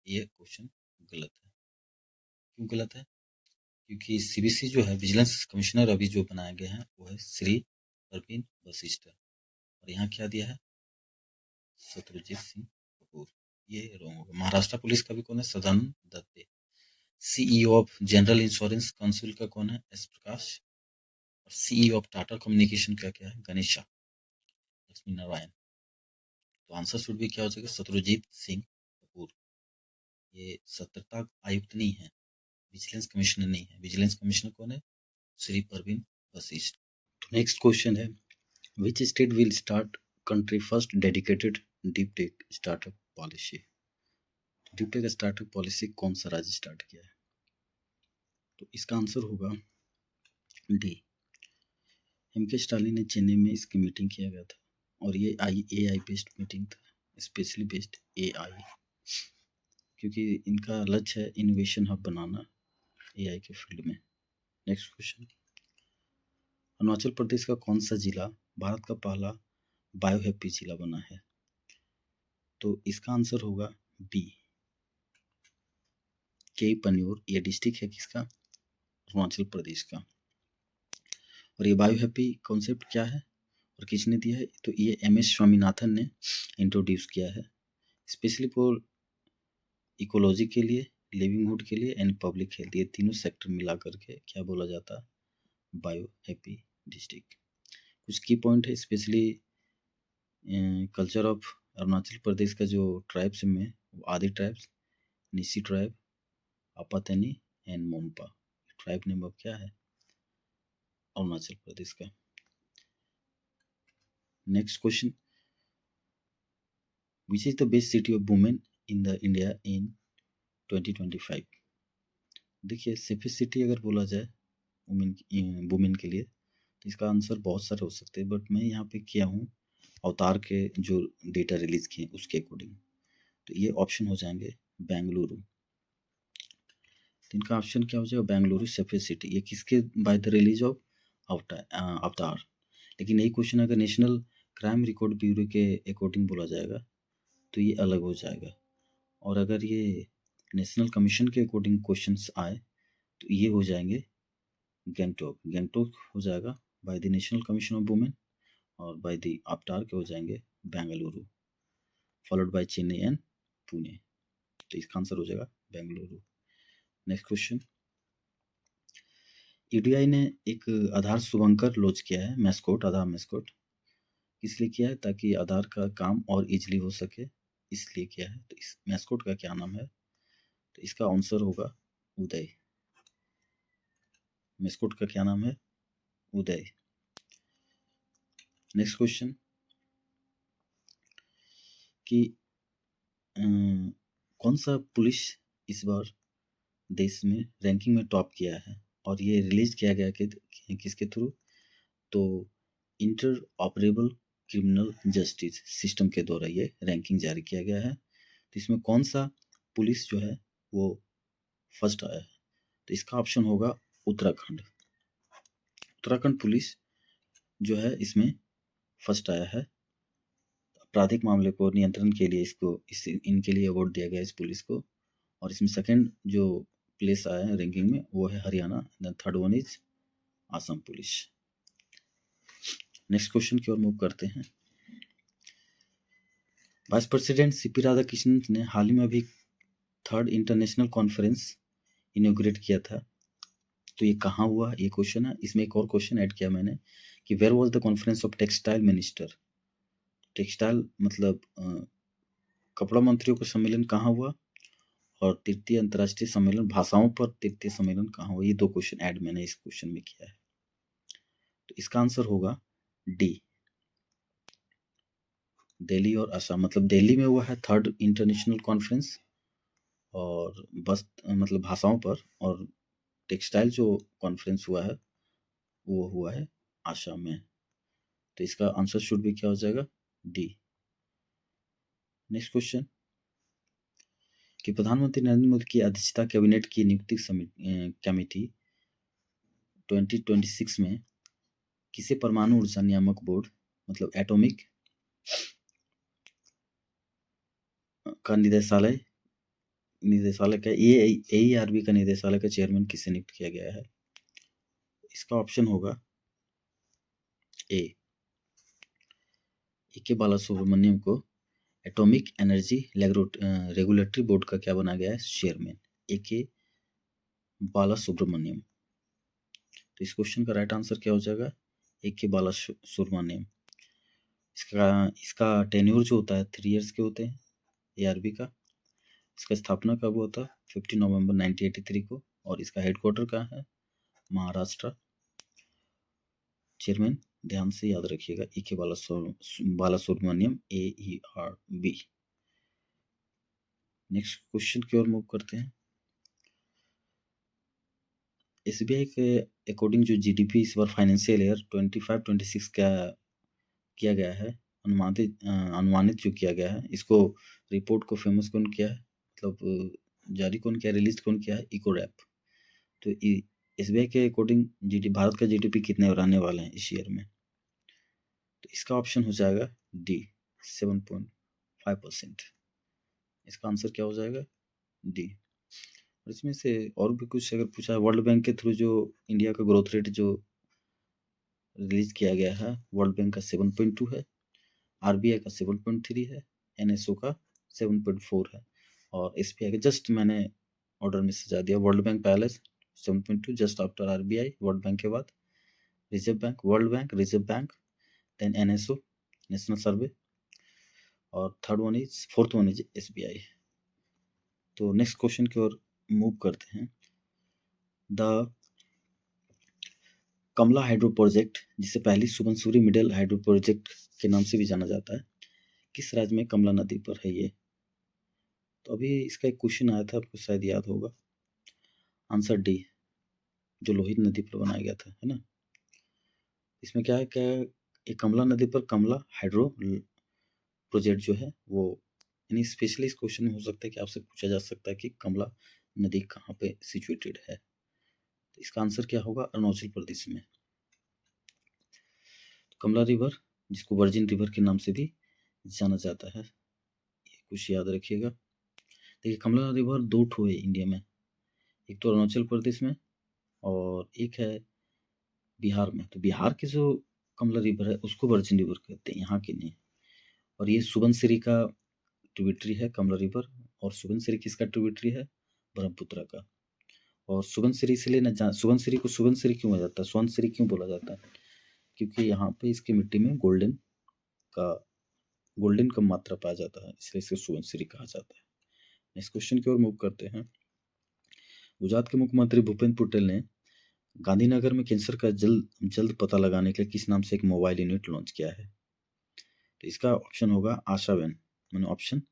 ये क्वेश्चन गलत है। क्यों गलत है? क्योंकि सीबीसी जो है विजिलेंस कमिश्नर अभी जो बनाए गए हैं वो है श्री परवीन वशिष्ठ, और यहाँ क्या दिया है? शत्रुजीत सिंह कपूर। ये रॉन्ग होगा। महाराष्ट्र पुलिस का भी कौन है? Sadanand Date. CEO of general insurance council का कौन है? एस प्रकाश। और सीईओ ऑफ टाटा कम्युनिकेशन का क्या है? गणेशा लक्ष्मी नारायण। तो आंसर शुड भी क्या हो जाएगा? शत्रुजीत सिंह कपूर। ये सतर्कता आयुक्त नहीं है, विजिलेंस कमिश्नर नहीं है। विजिलेंस कमिश्नर कौन है? श्री परवीन वशिष्ठ। तो नेक्स्ट क्वेश्चन है, which state will start country first dedicated deep tech startup policy? Deep tech startup policy कौन सा राज्य स्टार्ट किया है? तो इसका आंसर होगा डी। एम के स्टालिन ने चेन्नई में इसकी मीटिंग किया गया था, और ये AI बेस्ड मीटिंग था, स्पेशली बेस्ड AI, क्योंकि इनका लक्ष्य है इनोवेशन हब बनाना AI के फील्ड में। नेक्स्ट क्वेश्चन, अरुणाचल प्रदेश का कौन सा जिला भारत का पहला बायोहैप्पी जिला बना है? तो इसका आंसर होगा बी, के पन्योर। ये डिस्ट्रिक्ट है किसका? अरुणाचल प्रदेश का। और ये बायोहैप्पी कॉन्सेप्ट क्या है और किसने दिया है? तो ये MS स्वामीनाथन ने इंट्रोड्यूस किया है, स्पेशली फॉर इकोलॉजी के लिए, लिवलीहुड के लिए एंड पब्लिक हेल्थ। ये तीनों सेक्टर मिला करके क्या बोला जाता है? Bio happy district. कुछ की पॉइंट है, specially culture of Arunachal Pradesh का जो ट्राइब्स में Adi tribes, Nyishi tribe, Apatani and Monpa. Tribe name अब क्या है? अरुणाचल प्रदेश का। Next question, which is the best city of women in the India इन 2025? देखिए सेफेस्ट सिटी अगर बोला जाए वुमेन के लिए तो इसका आंसर बहुत सारे हो सकते हैं, बट मैं यहाँ पे किया हूँ अवतार के जो डेटा रिलीज किए उसके अकॉर्डिंग। तो ये ऑप्शन हो जाएंगे बेंगलुरु। इनका ऑप्शन क्या हो जाएगा? Bengaluru safest city. ये किसके बाय द रिलीज ऑफ अवतार। लेकिन यही क्वेश्चन अगर नेशनल क्राइम रिकॉर्ड ब्यूरो के अकॉर्डिंग बोला जाएगा तो ये अलग हो जाएगा। और अगर ये नेशनल कमीशन के अकॉर्डिंग क्वेश्चंस आए तो ये हो जाएंगे गैंगटॉक हो जाएगा by the national commission of women, और बाय द अवतार के हो जाएंगे Bengaluru, followed by Chennai and Pune. तो इसका आंसर हो जाएगा बेंगलुरु। नेक्स्ट क्वेश्चन, यूडीआई ने एक आधार शुभंकर लॉन्च किया है, मैस्कोट, आधार मैस्कोट। इसलिए किया है ताकि आधार का काम और इजीली हो सके, इसलिए किया है। तो इस मैस्कोट का क्या नाम है? तो इसका आंसर होगा उदय। मैस्कोट का क्या नाम है? उदय। नेक्स्ट क्वेश्चन, कि कौन सा पुलिस इस बार देश में रैंकिंग में टॉप किया है, और ये रिलीज किया गया किसके थ्रू? तो inter operable criminal justice system के द्वारा ये रैंकिंग जारी किया गया है। तो इसमें कौन सा पुलिस जो है वो फर्स्ट आया है? तो इसका ऑप्शन होगा उत्तराखंड। उत्तराखंड पुलिस जो है इसमें फर्स्ट आया है। आपराधिक मामले को नियंत्रण के लिए इनके लिए अवार्ड दिया गया इस पुलिस को। और इसमें सेकंड जो प्लेस आया है रैंकिंग में वो है Haryana, the third one is Assam police. Next question की ओर मूव करते हैं। वाइस प्रेसिडेंट सीपी राधाकृष्णन ने हाल ही में अभी थर्ड इंटरनेशनल कॉन्फ्रेंस इनॉग्रेट किया था, तो ये कहाँ हुआ? ये क्वेश्चन है। इसमें एक और क्वेश्चन ऐड किया मैंने कि where was the conference of textile minister. Textile मतलब कपड़ा मंत्रियों का सम्मेलन कहाँ हुआ, और तृतीय अंतर्राष्ट्रीय सम्मेलन भाषाओं पर तृतीय सम्मेलन कहाँ हुआ। ये 2 क्वेश्चन ऐड मैंने इस क्वेश्चन में किया है। तो इसका आंसर होगा डी, दिल्ली और असम। मतलब दिल्ली में हुआ है 3rd इंटरनेशनल कॉन्फ्रेंस, और बस मतलब भाषाओं पर, और टेक्सटाइल जो कॉन्फ्रेंस हुआ है वो हुआ है असम में। तो इसका आंसर शुड भी क्या हो जाएगा, डी। नेक्स्ट क्वेश्चन कि प्रधानमंत्री नरेंद्र मोदी की अध्यक्षता कैबिनेट की नियुक्ति कमेटी 2026 में किसे परमाणु ऊर्जा नियामक बोर्ड मतलब एटॉमिक का निदेशालय का AERB का निदेशालय का चेयरमैन किसे नियुक्त किया गया है। इसका ऑप्शन होगा ए के बालासुब्रमण्यम को एटॉमिक एनर्जी रेगुलेटरी बोर्ड का क्या बना गया है, चेयरमैन के बालासुब्रमण्यम। तो इस क्वेश्चन का राइट आंसर क्या हो जाएगा, के बालासुब्रमण्यम। इसका टेन्योर जो होता है 3 इयर्स के होते हैं ARB का। इसका स्थापना कब हुआ था, 15 नवंबर 1983 को, और इसका हेडक्वार्टर कहाँ है, महाराष्ट्र। चेयरमैन ध्यान से याद रखिएगा, के बालासुब्रमण्यम AERB। नेक्स्ट क्वेश्चन की ओर मूव करते हैं। SBI के अकॉर्डिंग जो GDP इस बार फाइनेंशियल ईयर 25-26 का किया गया है, अनुमानित जो किया गया है, इसको रिपोर्ट को फेमस कौन किया है, मतलब जारी कौन किया, रिलीज कौन किया है, इकोरैप। तो SBI के अकॉर्डिंग भारत का GDP कितने रहने वाले हैं इस ईयर में। तो इसका ऑप्शन हो जाएगा डी, 7.5%। इसका आंसर क्या हो जाएगा, डी। और इसमें से और भी कुछ अगर पूछा है, वर्ल्ड बैंक के थ्रू जो इंडिया का ग्रोथ रेट जो रिलीज किया गया है, वर्ल्ड बैंक का 7.2 है, RBI का 7.3 है, NSO का 7.4 है, और SBI का जस्ट मैंने ऑर्डर में सजा दिया, वर्ल्ड बैंक पहले 7.2, just after RBI, world bank के बाद reserve bank, world bank, reserve bank, then NSO national survey, और फोर्थ वन इज SBI। तो नेक्स्ट क्वेश्चन की ओर मूव करते हैं। द कमला हाइड्रो प्रोजेक्ट, जिसे पहली सुबनसिरी मिडिल हाइड्रो प्रोजेक्ट के नाम से भी जाना जाता है, किस राज्य में कमला नदी पर है ये। तो अभी इसका एक क्वेश्चन आया था, आपको शायद याद होगा, आंसर डी, जो लोहित नदी पर बनाया गया था, है ना। इसमें क्या है, ये कमला नदी पर कमला हाइड्रो प्रोजेक्ट जो है वो, यानी स्पेशली इस क्वेश्चन में हो सकता है कि आपसे पूछा जा सकता है कि कमला नदी कहाँ पे सिचुएटेड है। तो इसका आंसर क्या होगा, अरुणाचल प्रदेश में। कमला रिवर, जिसको वर्जिन रिवर के नाम से भी जाना जाता है, ये कुछ याद रखिएगा। देखिए कमला रिवर 2 ठो है इंडिया में, एक तो अरुणाचल प्रदेश में और एक है बिहार में। तो बिहार की जो कमला रिवर है उसको वर्जिन रिवर कहते हैं, यहाँ की नहीं। और ये सुबनसिरी का ट्रिब्यूटरी है कमला रिवर, और सुबनसिरी किसका ट्रिब्यूटरी है, ब्रह्मपुत्र का। और सुबनसिरी इसलिए न सुबनसिरी को सुबनसिरी क्यों बोला जाता है, सुबनसिरी क्यों बोला जाता है, क्योंकि यहाँ पे इसकी मिट्टी में गोल्डन का मात्रा पाया जाता है, इसलिए इसे सुबनसिरी कहा जाता है। नेक्स्ट क्वेश्चन की ओर मूव करते हैं। गुजरात के मुख्यमंत्री भूपेंद्र पटेल ने गांधीनगर में कैंसर का जल्द पता लगाने के लिए किस नाम से एक मोबाइल यूनिट लॉन्च किया है। तो इसका ऑप्शन होगा आशाबेन, मैंने option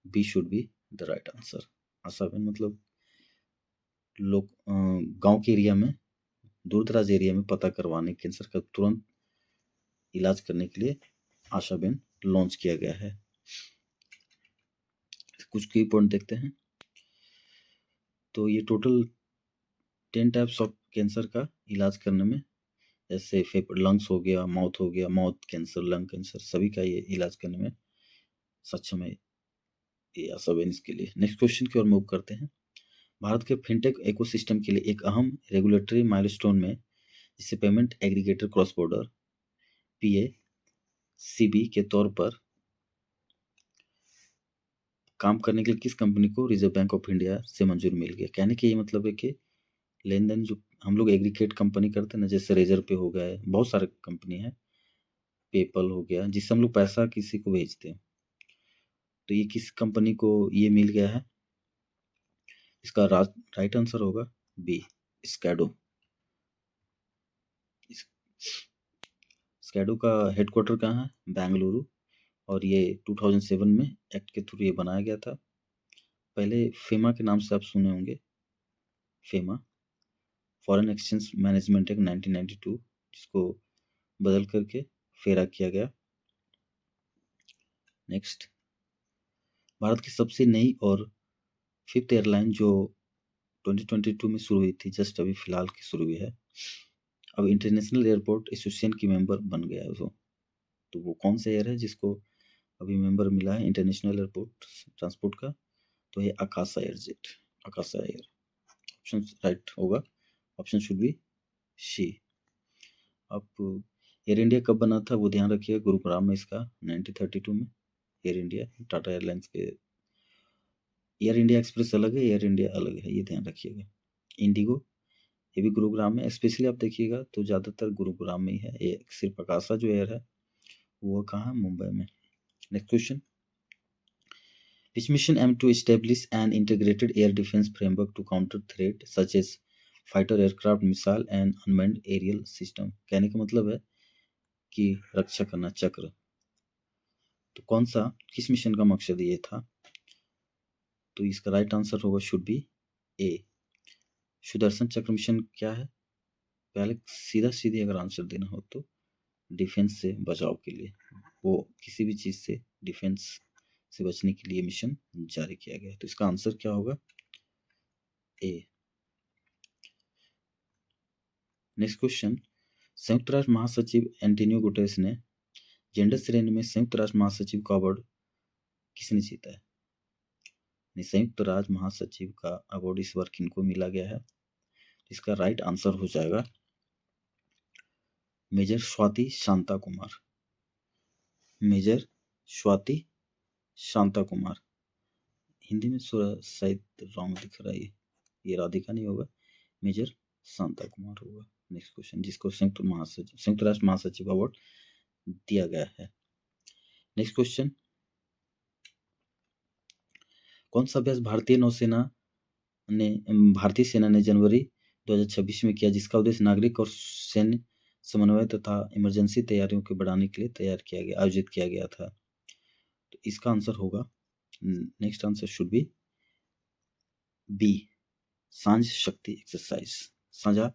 B should be the right answer. Ashaben मतलब लोग गांव के एरिया में, दूर दराज एरिया में पता करवाने, कैंसर का तुरंत इलाज करने के लिए आशाबेन लॉन्च किया गया है। कुछ की पॉइंट देखते हैं। तो ये टोटल 10 टाइप्स ऑफ कैंसर का इलाज करने में, जैसे लंग्स हो गया, माउथ हो गया, माउथ कैंसर, लंग कैंसर, सभी का ये इलाज करने में सक्षम है ये आशाबेन इसके लिए। नेक्स्ट क्वेश्चन की ओर मूव करते हैं। भारत के फिनटेक इकोसिस्टम के लिए एक अहम रेगुलेटरी माइलस्टोन में, जिसे payment aggregator cross border PACB के तौर पर काम करने के लिए किस कंपनी को रिजर्व बैंक ऑफ इंडिया से मंजूरी मिल गई। कहने की ये मतलब है कि लेन देन जो हम लोग एग्रीगेट कंपनी करते हैं ना, जैसे रेजर पे हो गया है, बहुत सारे कंपनी है, पेपल हो गया, जिससे हम लोग पैसा किसी को भेजते हैं। तो ये किस कंपनी को ये मिल गया है? इसका राइट आंसर होगा बी, स्कैडो। स्कैडो का हेडक्वार्टर कहाँ है? बेंगलुरु। और ये 2007 में एक्ट के थ्रू ये बनाया गया था। पहले फेमा के नाम से आप सुने होंगे, FEMA, foreign exchange management act 1992, जिसको बदल करके फेरा किया गया। नेक्स्ट, भारत की सबसे नई और 5th एयरलाइन जो 2022 में शुरू हुई थी, जस्ट अभी फिलहाल की शुरू हुई है, अब इंटरनेशनल एयरपोर्ट एसोसिएशन की मेंबर बन गया है वो। तो वो कौन सा एयर है जिसको अभी मेंबर मिला है इंटरनेशनल एयरपोर्ट ट्रांसपोर्ट का? तो ये आकाशा एयरजेट, आकाशा एयर। ऑप्शन राइट होगा, ऑप्शन शुड बी सी। अब एयर इंडिया कब बना था वो ध्यान रखिएगा, गुरुग्राम में इसका 1932 में। एयर इंडिया, टाटा एयरलाइंस के एयर इंडिया एक्सप्रेस अलग है, एयर इंडिया अलग है, ये ध्यान रखिएगा। इंडिगो, ये भी गुरुग्राम में, स्पेशली आप देखिएगा तो ज़्यादातर गुरुग्राम में ही है। ये सिर्फ आकाशा जो एयर है वो कहाँ है? मुंबई में। Next question, which mission aimed to establish an integrated air defense framework to counter threat such as fighter aircraft, missile and unmanned aerial system? कहने का मतलब है कि रक्षा करना, चक्र। तो कौन सा, किस मिशन का मकसद ये था? तो इसका राइट आंसर होगा शुड बी ए, सुदर्शन चक्र मिशन। क्या है? पहले सीधा सीधी अगर आंसर देना हो तो डिफेंस से बचाव के लिए, वो किसी भी चीज से डिफेंस से बचने के लिए मिशन जारी किया गया। तो इसका आंसर क्या होगा? ए। नेक्स्ट क्वेश्चन, संयुक्त राष्ट्र महासचिव एंटोनियो गुटेरेस ने जेंडर श्रेणी में संयुक्त राष्ट्र महासचिव का अवार्ड किसने जीता है? संयुक्त राष्ट्र महासचिव का अवार्ड इस बार किनको मिला गया है? इसका राइट आंसर हो जाएगा मेजर स्वाति शांता कुमार। मेजर स्वाति शांता कुमार। हिंदी में शायद रॉन्ग दिख रहा है, ये राधिका नहीं होगा, मेजर शांता कुमार होगा। नेक्स्ट क्वेश्चन, जिसको संयुक्त राष्ट्र महासचिव अवार्ड दिया गया है। नेक्स्ट क्वेश्चन, कौन सा अभ्यास भारतीय सेना ने जनवरी 2026 में किया, जिसका उद्देश्य नागरिक और सैन्य समन्वय तथा इमरजेंसी तैयारियों को बढ़ाने के लिए आयोजित किया गया था? तो इसका आंसर होगा, next answer should be B, Sanjh Shakti exercise. साझा,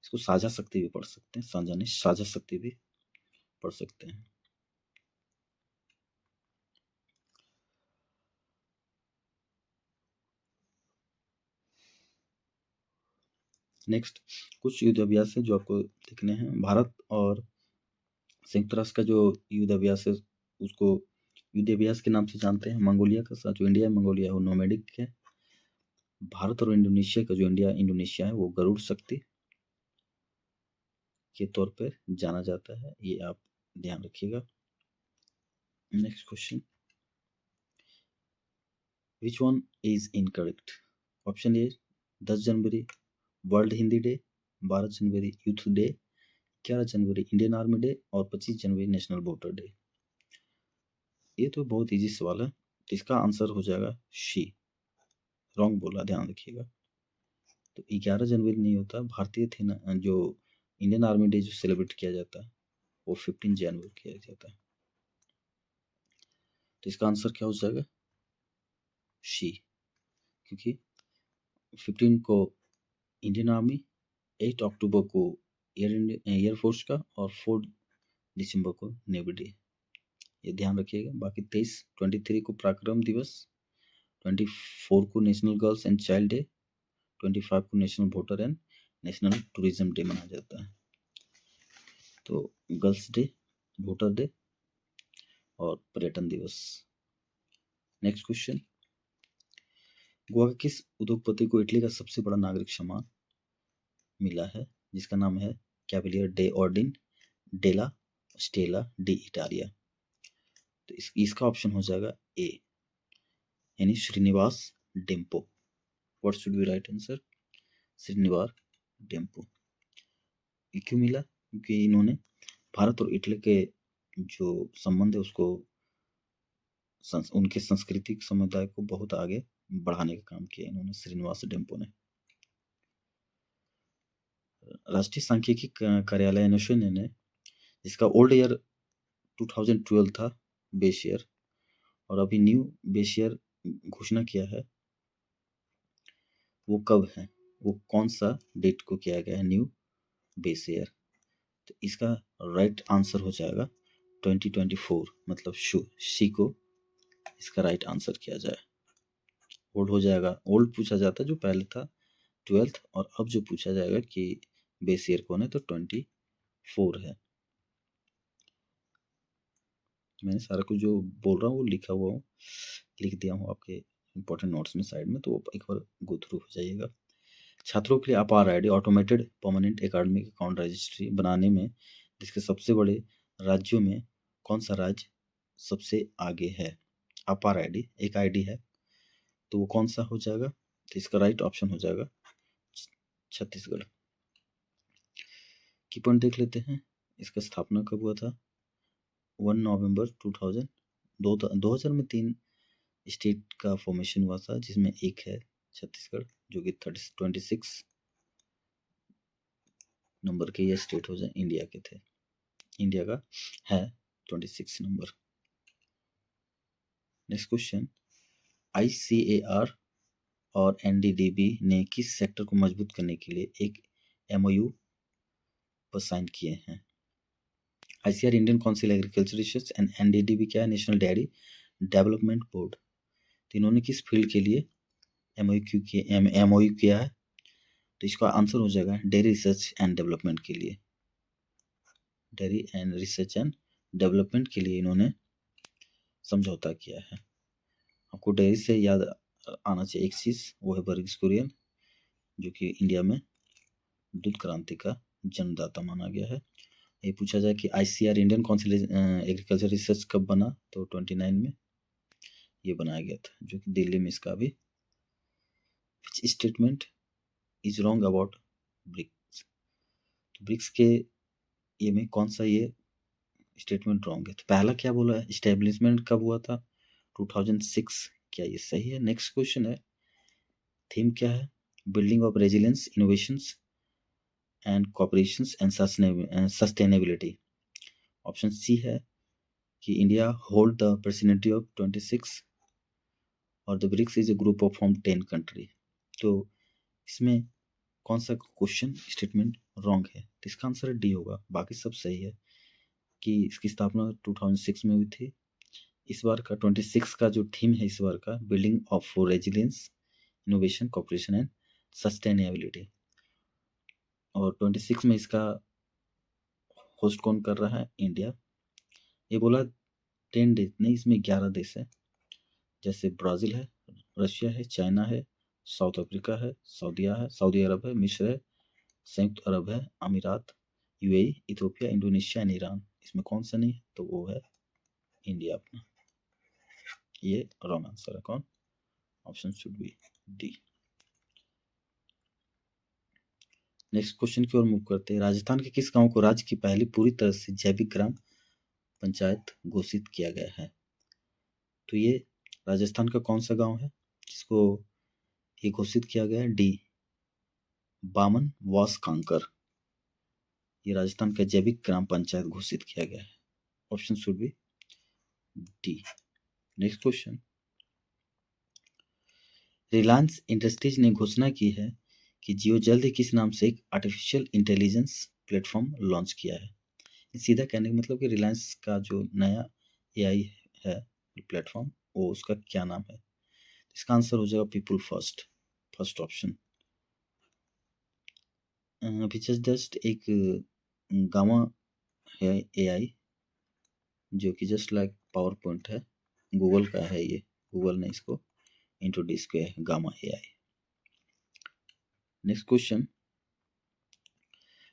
इसको साझा शक्ति भी पढ़ सकते हैं, साझा नहीं, साझा शक्ति भी पढ़ सकते हैं। नेक्स्ट, कुछ युद्ध अभ्यास है जो आपको देखने हैं। भारत और संयुक्त राष्ट्र का जो युद्ध अभ्यास है उसको युद्ध अभ्यास के नाम से जानते हैं। मंगोलिया का साथ जो इंडिया मंगोलिया है वो नोमैडिक है। भारत और इंडोनेशिया का जो इंडोनेशिया है वो गरुड़ शक्ति के तौर पर जाना जाता है, ये आप ध्यान रखिएगा। Next question, which one is incorrect? Option A 10 January world Hindi day, 12 January youth day, 11 January Indian army day और 25 जनवरी नेशनल वोटर डे। ये तो बहुत इजी सवाल है, तो इसका आंसर हो जाएगा शी। रॉन्ग बोला, ध्यान रखिएगा। तो 11 जनवरी नहीं होता, भारतीय थे ना जो इंडियन आर्मी डे जो सेलिब्रेट किया जाता है वो 15 जनवरी किया जाता है। तो इसका आंसर क्या हो जाएगा? शी, क्योंकि 15 को इंडियन आर्मी, 8 अक्टूबर को एयरफोर्स का और 4 दिसंबर को नेवी डे, ये ध्यान रखिएगा। बाकी 23 को पराक्रम दिवस, 24 को national girls and child day, 25 को national voter and national tourism day मनाया जाता है। तो गर्ल्स डे, वोटर डे और पर्यटन दिवस। नेक्स्ट क्वेश्चन, गोवा के किस उद्योगपति को इटली का सबसे बड़ा नागरिक सम्मान मिला है, जिसका नाम है Cavaliere de Ordine della Stella di Italia? तो इसका ऑप्शन हो जाएगा ए, यानी Srinivas Dempo. What should be right answer? Srinivas Dempo. ये क्यों मिला? क्योंकि इन्होंने भारत और इटली के जो संबंध है उसको उनके सांस्कृतिक समुदाय को बहुत आगे बढ़ाने का काम किया इन्होंने, श्रीनिवास डेम्पो ने। राष्ट्रीय सांख्यिकी कार्यालय एनएसएन ने जिसका ओल्ड ईयर 2012 था बेस ईयर, और अभी न्यू बेस ईयर घोषणा किया है, वो कब है, वो कौन सा डेट को किया गया है न्यू बेस ईयर? तो इसका राइट आंसर हो जाएगा 2024, मतलब सी को इसका राइट आंसर किया जाए। ओल्ड हो जाएगा, ओल्ड पूछा जाता जो पहले था 12th, और अब जो पूछा जाएगा कि बेस ईयर कौन है तो 24 है। मैंने सारा कुछ जो बोल रहा हूँ वो लिख दिया हूँ आपके इंपॉर्टेंट नोट्स में साइड में, तो वो एक बार गो थ्रू हो जाइएगा। छात्रों के लिए अपार ID automated permanent academic account registry बनाने में जिसके सबसे बड़े राज्यों में कौन सा राज्य सबसे आगे है? अपार आईडी एक आईडी है, तो वो कौन सा हो जाएगा? तो इसका राइट ऑप्शन हो जाएगा छत्तीसगढ़। की पॉइंट देख लेते हैं, इसका स्थापना कब हुआ था? 1 नवंबर 2000 में 3 स्टेट का फॉर्मेशन हुआ था, जिसमें एक है छत्तीसगढ़ जो कि 26 नंबर के ये स्टेट हो जाए इंडिया के थे, इंडिया का है 26 नंबर। नेक्स्ट क्वेश्चन, ICAR और NDDB ने किस सेक्टर को मजबूत करने के लिए एक MOU पर साइन किए हैं? ICAR Indian council agriculture research and NDDB क्या है? National dairy development board. तो इन्होंने किस फील्ड के लिए MOU किया है? तो इसका आंसर हो जाएगा डेयरी रिसर्च एंड डेवलपमेंट के लिए। Dairy and research and development के लिए इन्होंने समझौता किया है। आपको डेयरी से याद आना चाहिए एक चीज़, वो है वर्गीस कुरियन, जो कि इंडिया में दूध क्रांति का जन्मदाता माना गया है। ये पूछा जाए कि ICAR Indian council agriculture research कब बना, तो 29 में ये बनाया गया था, जो कि दिल्ली में इसका भी। Which statement is wrong about BRICS? तो ब्रिक्स के ये में कौन सा ये स्टेटमेंट रॉन्ग है? तो पहला क्या बोला है, इस्टेब्लिशमेंट कब हुआ था? 2006, क्या ये सही है? नेक्स्ट क्वेश्चन है, थीम क्या है? Building of resilience, innovations and cooperations and sustainability. Option C है कि India hold the presidency of 26 और the BRICS is a group of from 10 country. तो इसमें कौन सा क्वेश्चन स्टेटमेंट रॉन्ग है? तो इसका आंसर डी होगा, बाकी सब सही है कि इसकी स्थापना 2006 में हुई थी। इस बार का 26 का जो थीम है इस बार का, building of resilience, innovation, cooperation and sustainability, और 26 में इसका होस्ट कौन कर रहा है? इंडिया। ये बोला 10 देश नहीं, इसमें 11 देश है, जैसे ब्राज़ील है, रशिया है, चाइना है, साउथ अफ्रीका है, सऊदी अरब है, मिस्र है, संयुक्त अरब है अमीरात, UAE, Ethiopia, Indonesia and Iran. इसमें कौन सा नहीं है? तो वो है इंडिया अपना। ये रॉन्ग आंसर है। कौन? Option should B D. Next question की ओर मूव करते हैं। राजस्थान के किस गांव को राज्य की पहली पूरी तरह से जैविक ग्राम पंचायत घोषित किया गया है? तो ये राजस्थान का कौन सा गांव है जिसको ये घोषित किया गया है? डी, बामन वास कांकर। ये राजस्थान का जैविक ग्राम पंचायत घोषित किया गया है। Option should B D. Next question, Reliance industries ने घोषणा की है कि जियो जल्द ही किस नाम से एक आर्टिफिशियल इंटेलिजेंस प्लेटफॉर्म लॉन्च किया है? सीधा कहने का मतलब कि रिलायंस का जो नया AI है प्लेटफॉर्म, वो उसका क्या नाम है? इसका आंसर हो जाएगा पीपल फर्स्ट, फर्स्ट ऑप्शन। अभी जस्ट एक गामा है AI जो कि जस्ट लाइक पावर पॉइंट है, गूगल का है ये, गूगल ने इसको इंट्रोड्यूस किया है, gamma AI। Next question,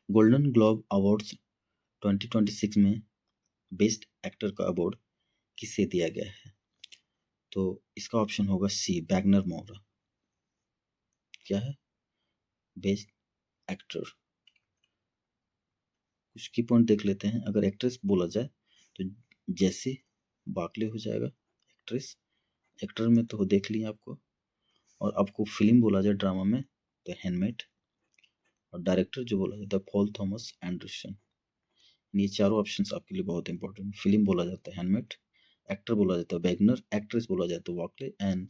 golden globe awards 2026 में बेस्ट एक्टर का अवार्ड किसे दिया गया है? तो इसका ऑप्शन होगा सी, वैगनर मौरा। क्या है? Best actor. कुछ की पॉइंट देख लेते हैं। अगर एक्ट्रेस बोला जाए तो जैसी बाकले हो जाएगा एक्ट्रेस। एक्टर में तो देख लिया आपको। और आपको फिल्म बोला जाए ड्रामा में तो हैंडमेड। और डायरेक्टर जो बोला जाता है पॉल थॉमस एंडरसन। ये चारों ऑप्शंस आपके लिए बहुत इंपॉर्टेंट। फिल्म बोला जाता है हैंडमेड, एक्टर बोला जाता है वैगनर, एक्ट्रेस बोला जाता है वॉकले, एंड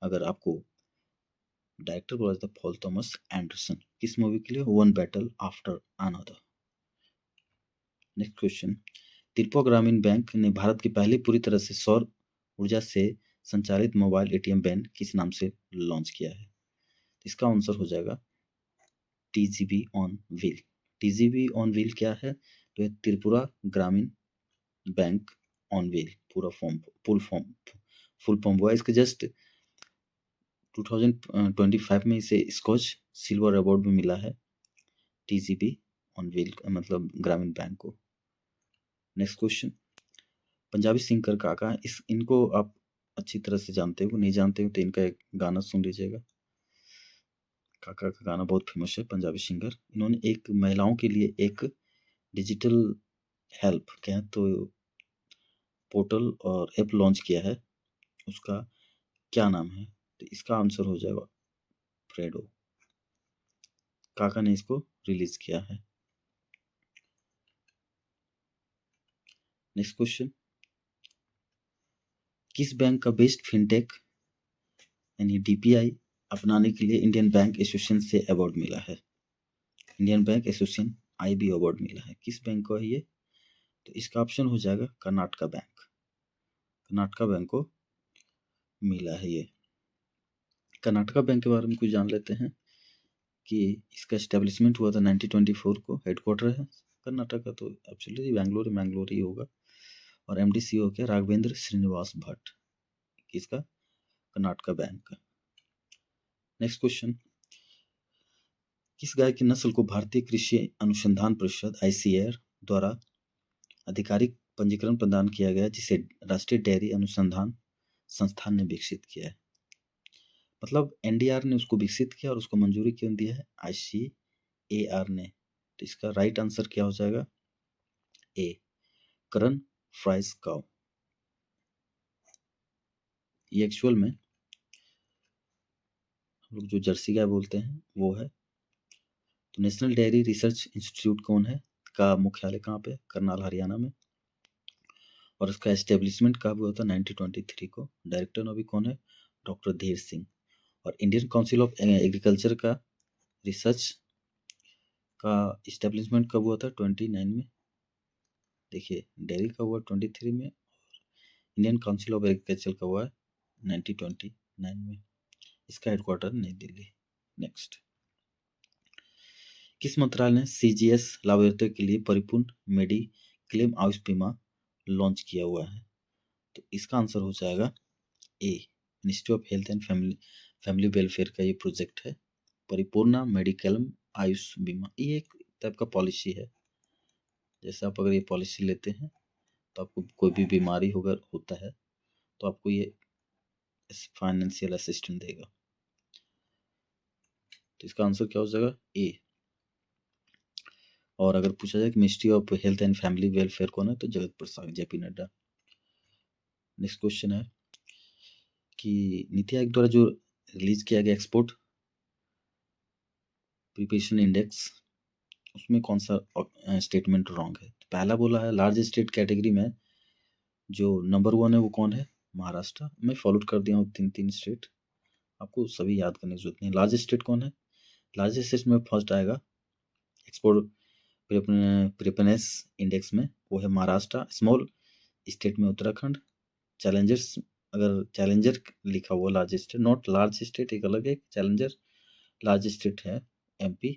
अगर आपको डायरेक्टर बोला जाता है पॉल थॉमस एंडरसन। किस मूवी के लिए? One battle after another. Next question. Tripura ग्रामीण बैंक ने भारत की पहली पूरी तरह से सौर ऊर्जा से संचालित मोबाइल एटीएम वैन किस नाम से लॉन्च किया है? इसका आंसर हो जाएगा TGB on wheel. TGB on wheel क्या है? तो त्रिपुरा ग्रामीण बैंक ऑन व्हील पूरा फुल फॉर्म हुआ। इसके जस्ट 2025 में इसे स्कॉच सिल्वर अवार्ड भी मिला है टीजीबी ऑन व्हील मतलब ग्रामीण बैंक को। Next question. पंजाबी सिंगर काका, इनको आप अच्छी तरह से जानते हो, नहीं जानते हो तो इनका एक गाना सुन लीजिएगा। काका का गाना बहुत फेमस है, पंजाबी सिंगर। इन्होंने एक महिलाओं के लिए एक डिजिटल हेल्प कहें तो पोर्टल और ऐप लॉन्च किया है। उसका क्या नाम है? तो इसका आंसर हो जाएगा फ्रेडो। काका ने इसको रिलीज किया है। Next question. किस बैंक का बेस्ट फिनटेक यानी डीपीआई अपनाने के लिए इंडियन बैंक एसोसिएशन से अवार्ड मिला है? Indian bank association IB award मिला है। किस बैंक को है ये? तो इसका ऑप्शन हो जाएगा कर्नाटका बैंक। कर्नाटका बैंक को मिला है ये। कर्नाटका बैंक के बारे में कुछ जान लेते हैं कि इसका एस्टेब्लिशमेंट हुआ था 1924 को। हेडक्वार्टर है कर्नाटक का तो एब्सोल्युटली मैंगलोर ही होगा। और एमडी हो क्या? राघवेंद्र श्रीनिवास भट्ट। किसका? कर्नाटका बैंक का। Next question. किस गाय की नस्ल को भारतीय कृषि अनुसंधान परिषद आईसीएआर द्वारा आधिकारिक पंजीकरण प्रदान किया गया, जिसे राष्ट्रीय डेयरी अनुसंधान संस्थान ने विकसित किया है? मतलब एनडीआर ने उसको विकसित किया और उसको मंजूरी क्यों दिया है? आईसीएआर ने। तो इसका राइट आंसर क्या हो जाएगा? ए, करन फ्राइज काउ। ये एक्चुअल में हम लोग जो जर्सी गाय बोलते हैं वो है। तो नेशनल डेयरी रिसर्च इंस्टीट्यूट कौन है का मुख्यालय कहाँ पे? करनाल हरियाणा में। और इसका एस्टेब्लिशमेंट कब हुआ था? 1923 को। डायरेक्टर अभी कौन है? डॉक्टर धीर सिंह। और इंडियन काउंसिल ऑफ एग्रीकल्चर का रिसर्च का एस्टेब्लिशमेंट कब हुआ था? 29 में। देखिए डेयरी का हुआ 23 में, इंडियन काउंसिल ऑफ एग्रीकल्चर का हुआ 1929 में। इसका हेडक्वार्टर नई दिल्ली। नेक्स्ट। किस मंत्रालय ने सीजीएस लाभार्थियों के लिए परिपूर्ण मेडिक्लेम आयुष बीमा लॉन्च किया हुआ है? तो इसका आंसर हो जाएगा A, ministry of health and family welfare का ये प्रोजेक्ट है परिपूर्णा मेडिक्लेम आयुष बीमा। ये एक टाइप का पॉलिसी है। जैसे आप अगर ये पॉलिसी लेते हैं तो आपको कोई भी बीमारी होता है तो आपको ये फाइनेंशियल असिस्टेंस देगा। तो इसका आंसर क्या हो जाएगा? ए। और अगर पूछा जाए कि ministry of health and family welfare कौन है? तो Jagat Prasad JP Nadda. Next question है कि नीति आयोग द्वारा जो रिलीज किया गया एक्सपोर्ट प्रिपरेशन इंडेक्स, उसमें कौन सा स्टेटमेंट रॉन्ग है? तो पहला बोला है लार्ज स्टेट कैटेगरी में जो नंबर 1 है वो कौन है? महाराष्ट्र। मैं फॉलो कर दिया हूँ 3 स्टेट, आपको सभी याद करने की जरूरत नहीं। लार्ज स्टेट कौन है? लार्ज स्टेट में फर्स्ट आएगा एक्सपोर्ट प्रिपरेशनेस इंडेक्स में, वो है महाराष्ट्र। स्मॉल स्टेट में उत्तराखंड। चैलेंजर्स, अगर चैलेंजर लिखा हुआ large state, not large state एक अलग है, चैलेंजर लार्ज स्टेट है एमपी।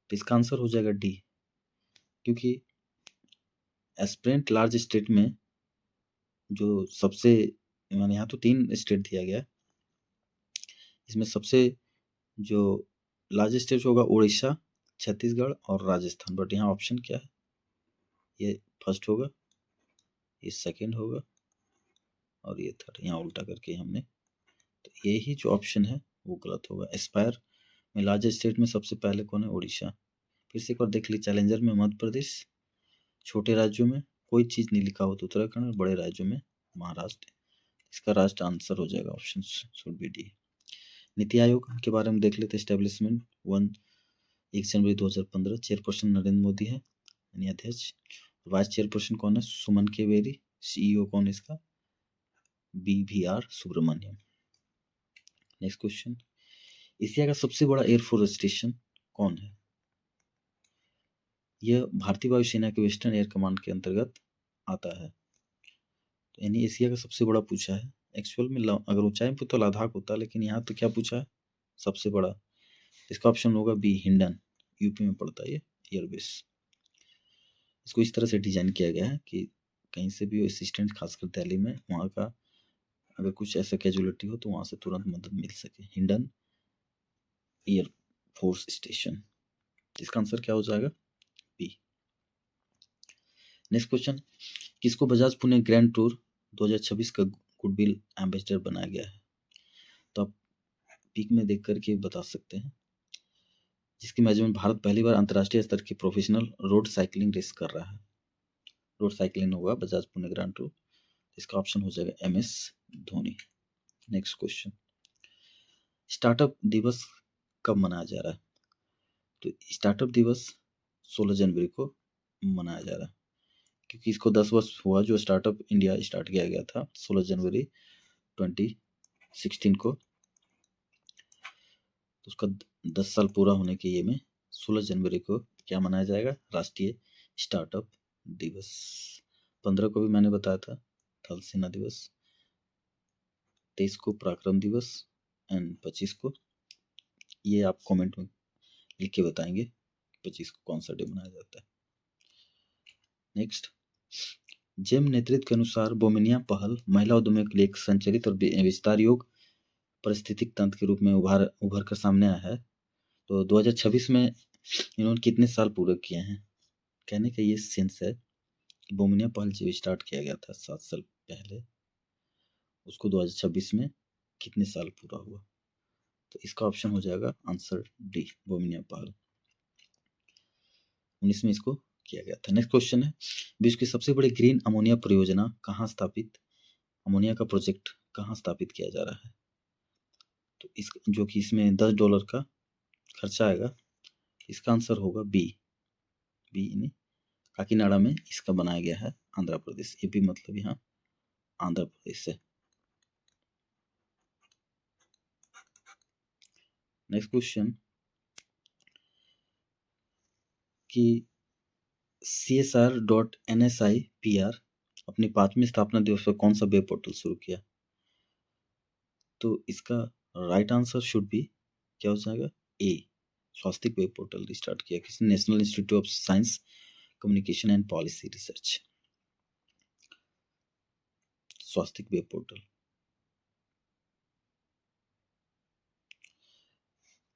तो इसका आंसर हो जाएगा डी, क्योंकि एस्पिरेंट लार्ज स्टेट में जो सबसे मैंने यहाँ तो 3 स्टेट दिया गया, इसमें सबसे जो लार्ज स्टेट होगा उड़ीसा, छत्तीसगढ़ और राजस्थान। बट यहाँ ऑप्शन क्या है? ये फर्स्ट होगा, ये सेकंड होगा और ये थर्ड। यहाँ उल्टा करके हमने, तो यही जो ऑप्शन है वो गलत होगा। एस्पायर में लार्जेस्ट स्टेट में सबसे पहले कौन है? उड़ीसा। फिर से एक बार देख ली, चैलेंजर में मध्य प्रदेश, छोटे राज्यों में कोई चीज़ नहीं लिखा हो तो उत्तराखंड, और बड़े राज्यों में महाराष्ट्र। इसका राष्ट्र आंसर हो जाएगा option should B D. NITI Aayog के बारे में देख लेते, एस्टेब्लिशमेंट 1 जनवरी 2015, चेयरपर्सन नरेंद्र मोदी है यानी अध्यक्ष। वाइस चेयरपर्सन कौन है? सुमन के बेरी। सीईओ कौन है इसका? BVR Subrahmanyam. Next question, Asia का सबसे बड़ा एयरफोर्स स्टेशन कौन है? यह भारतीय वायुसेना के वेस्टर्न एयर कमांड के अंतर्गत आता है, तो यानी एशिया का सबसे बड़ा पूछा है। एक्चुअल में अगर ऊंचाई पे तो लद्दाख होता है, लेकिन यहाँ तो क्या पूछा है? सबसे बड़ा। इसका ऑप्शन होगा बी, हिंडन। यूपी में पड़ता है ये एयरबेस। इसको इस तरह से डिजाइन किया गया है कि कहीं से भी असिस्टेंट, खासकर दिल्ली में, वहाँ का अगर कुछ ऐसा कैजुअलिटी हो तो वहाँ से तुरंत मदद मिल सके। Hindon air force station. इसका आंसर क्या हो जाएगा? बी। नेक्स्ट क्वेश्चन, किसको बजाज पुणे ग्रैंड टूर 2026 का गुडविल एम्बेसडर बनाया गया है? तो आप पिक में देख करके बता सकते हैं। जिसकी मेजरमेंट भारत पहली बार अंतर्राष्ट्रीय स्तर की प्रोफेशनल रोड साइकिलिंग रेस कर रहा है। रोड साइकिलिंग होगा बजाज पुणे ग्रैंड टूर। इसका ऑप्शन हो जाएगा MS Dhoni. Next question, startup दिवस कब मनाया जा रहा है? तो स्टार्टअप दिवस 16 जनवरी को मनाया जा रहा है, क्योंकि इसको 10 वर्ष हुआ जो स्टार्टअप इंडिया स्टार्ट किया गया था 16 जनवरी 2016 को। तो उसका 10 साल पूरा होने के ये में 16 जनवरी को क्या मनाया जाएगा? राष्ट्रीय स्टार्टअप दिवस। 15 को भी मैंने बताया था थल सेना दिवस, 23 को पराक्रम दिवस एंड 25 को, ये आप कमेंट में लिख के बताएंगे 25 को कौन सा डे मनाया जाता है। नेक्स्ट, जेम नेतृत्व के अनुसार बोमिनिया पहल महिला उद्यमियों के लिए एक संचलित और विस्तार योग पारिस्थितिक तंत्र के रूप में उभर कर सामने आया है। तो 2026 में इन्होंने कितने साल पूरे किए हैं? कहने का ये सेंस है कि बोमिनिया पहल जो स्टार्ट किया गया था 7 साल पहले, उसको 2026 में कितने साल पूरा हुआ? तो इसका ऑप्शन हो जाएगा आंसर डी, बोमिनिया पहल 19 में इसको किया गया था। नेक्स्ट क्वेश्चन है, विश्व की सबसे बड़ी ग्रीन अमोनिया परियोजना कहाँ स्थापित, अमोनिया का प्रोजेक्ट कहाँ स्थापित किया जा रहा है? तो इस जो कि इसमें $10 का खर्चा आएगा, इसका आंसर होगा बी यानी काकीनाडा में इसका बनाया गया है, आंध्र प्रदेश। एपी मतलब यहाँ आंध्र प्रदेश है। नेक्स्ट क्वेश्चन कि CSR.NSIPR अपनी 5वीं स्थापना दिवस पर कौन सा वेब पोर्टल शुरू किया? तो इसका राइट आंसर शुड बी क्या हो जाएगा? ए, स्वास्थ्य वेब पोर्टल स्टार्ट किया किसने? National institute of science communication and policy research, स्वास्थ्य वेब पोर्टल।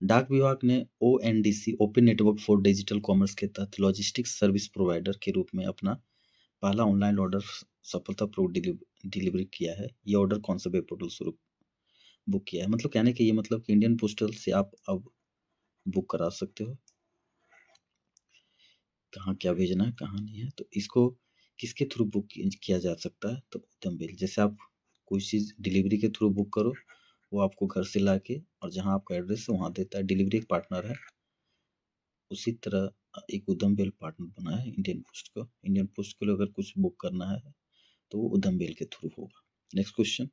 डाक विभाग ने ONDC open network for digital commerce के तहत लॉजिस्टिक्स सर्विस प्रोवाइडर के रूप में अपना पहला ऑनलाइन ऑर्डर सफलतापूर्वक डिलीवरी किया है। ये ऑर्डर कौन सा वेब पोर्टल शुरू बुक किया है? मतलब कहने का ये मतलब कि इंडियन पोस्टल से आप अब बुक करा सकते हो, कहाँ क्या भेजना है कहाँ नहीं है। तो इसको किसके थ्रू बुक किया जा सकता है? तो उत्तम बिल। जैसे आप कोई चीज़ डिलीवरी के थ्रू बुक करो, वो आपको घर से ला के और जहाँ आपका एड्रेस है वहाँ देता है, डिलीवरी एक पार्टनर है। उसी तरह एक उधम बिल पार्टनर बना है इंडियन पोस्ट को। इंडियन पोस्ट के लिए अगर कुछ बुक करना है तो वो उधम बिल के थ्रू होगा। नेक्स्ट क्वेश्चन,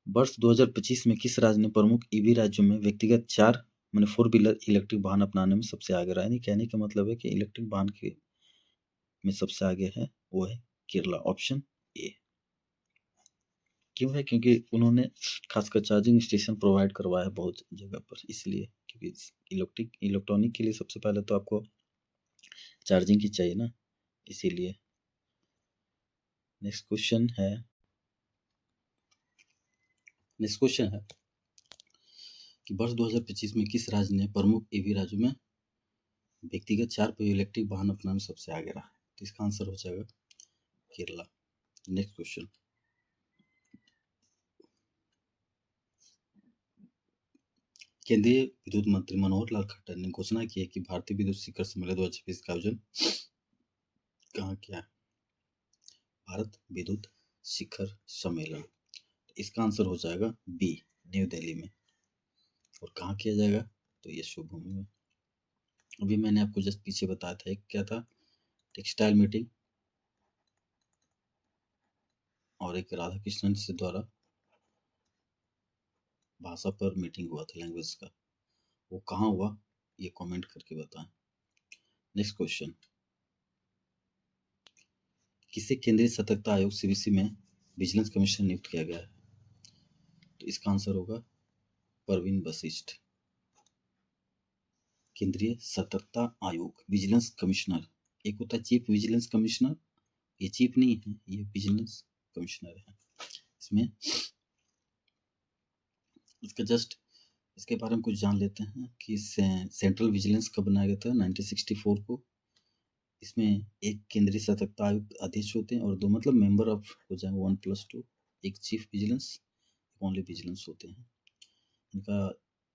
वर्ष 2025 में किस राज्य ने प्रमुख EV राज्यों में व्यक्तिगत 4 मैंने 4 व्हीलर इलेक्ट्रिक वाहन अपनाने में सबसे आगे रहा है? कहने का मतलब है कि इलेक्ट्रिक वाहन के में सबसे आगे है वो है केरला, ऑप्शन ए। क्यों है? क्योंकि उन्होंने खासकर चार्जिंग स्टेशन प्रोवाइड करवाया है बहुत जगह पर, इसलिए। क्योंकि इलेक्ट्रॉनिक के लिए सबसे पहले तो आपको चार्जिंग की चाहिए ना, इसीलिए। नेक्स्ट क्वेश्चन है कि वर्ष 2025 में किस राज्य ने प्रमुख EV राज्यों में व्यक्तिगत 4 पहिया इलेक्ट्रिक वाहन अपनाने में सबसे आगे रहा है? तो इसका आंसर हो जाएगा केरला। नेक्स्ट क्वेश्चन, केंद्रीय विद्युत मंत्री मनोहर लाल खट्टर ने घोषणा की है कि भारतीय विद्युत शिखर सम्मेलन 2026 का आयोजन कहाँ किया है? भारत विद्युत शिखर सम्मेलन, इसका आंसर हो जाएगा बी, न्यू दिल्ली में। और कहाँ किया जाएगा? तो ये शुभ भूमि में। अभी मैंने आपको जस्ट पीछे बताया था, एक क्या था, टेक्सटाइल मीटिंग, और एक राधा कृष्णन से द्वारा भाषा पर मीटिंग हुआ था, लैंग्वेज का। वो कहाँ हुआ, ये कमेंट करके बताएं। नेक्स्ट क्वेश्चन, किसे केंद्रीय सतर्कता आयोग सीवीसी में विजिलेंस कमिश्नर नियुक्त किया गया है? तो इसका आंसर होगा परवीन वशिष्ठ। केंद्रीय सतर्कता आयोग विजिलेंस कमिश्नर, एक होता है चीफ विजिलेंस कमिश्नर, ये चीफ नहीं है, ये विजिलेंस कमिश्नर है। इसमें इसका जस्ट इसके बारे में कुछ जान लेते हैं कि सेंट्रल विजिलेंस कब बनाया गया था, 1964 को। इसमें एक केंद्रीय सतर्कता आयुक्त अध्यक्ष होते हैं और दो, मतलब मेंबर ऑफ हो जाएंगे 1+2, एक चीफ विजिलेंस, ओनली विजिलेंस होते हैं। इनका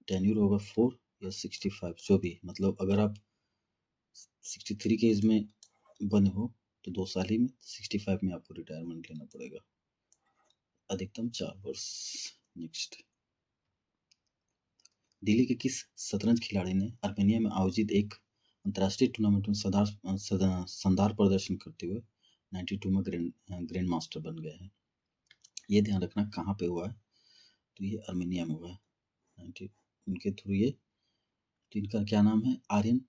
टेन्यूर होगा 4 या 65, जो भी, मतलब अगर आप 63 के एज में बने हो तो 2 साल ही में, 65 में आपको रिटायरमेंट लेना पड़ेगा, अधिकतम 4 वर्ष। नेक्स्ट, दिल्ली के किस शतरंज खिलाड़ी ने आर्मेनिया में आयोजित एक अंतर्राष्ट्रीय टूर्नामेंट में शानदार प्रदर्शन करते हुए 92 में ग्रैंड मास्टर बन गए हैं? ये ध्यान रखना कहाँ पे हुआ है, तो ये आर्मेनिया में हुआ है, 90 उनके थ्रू ये। तो इनका क्या नाम है, आर्यन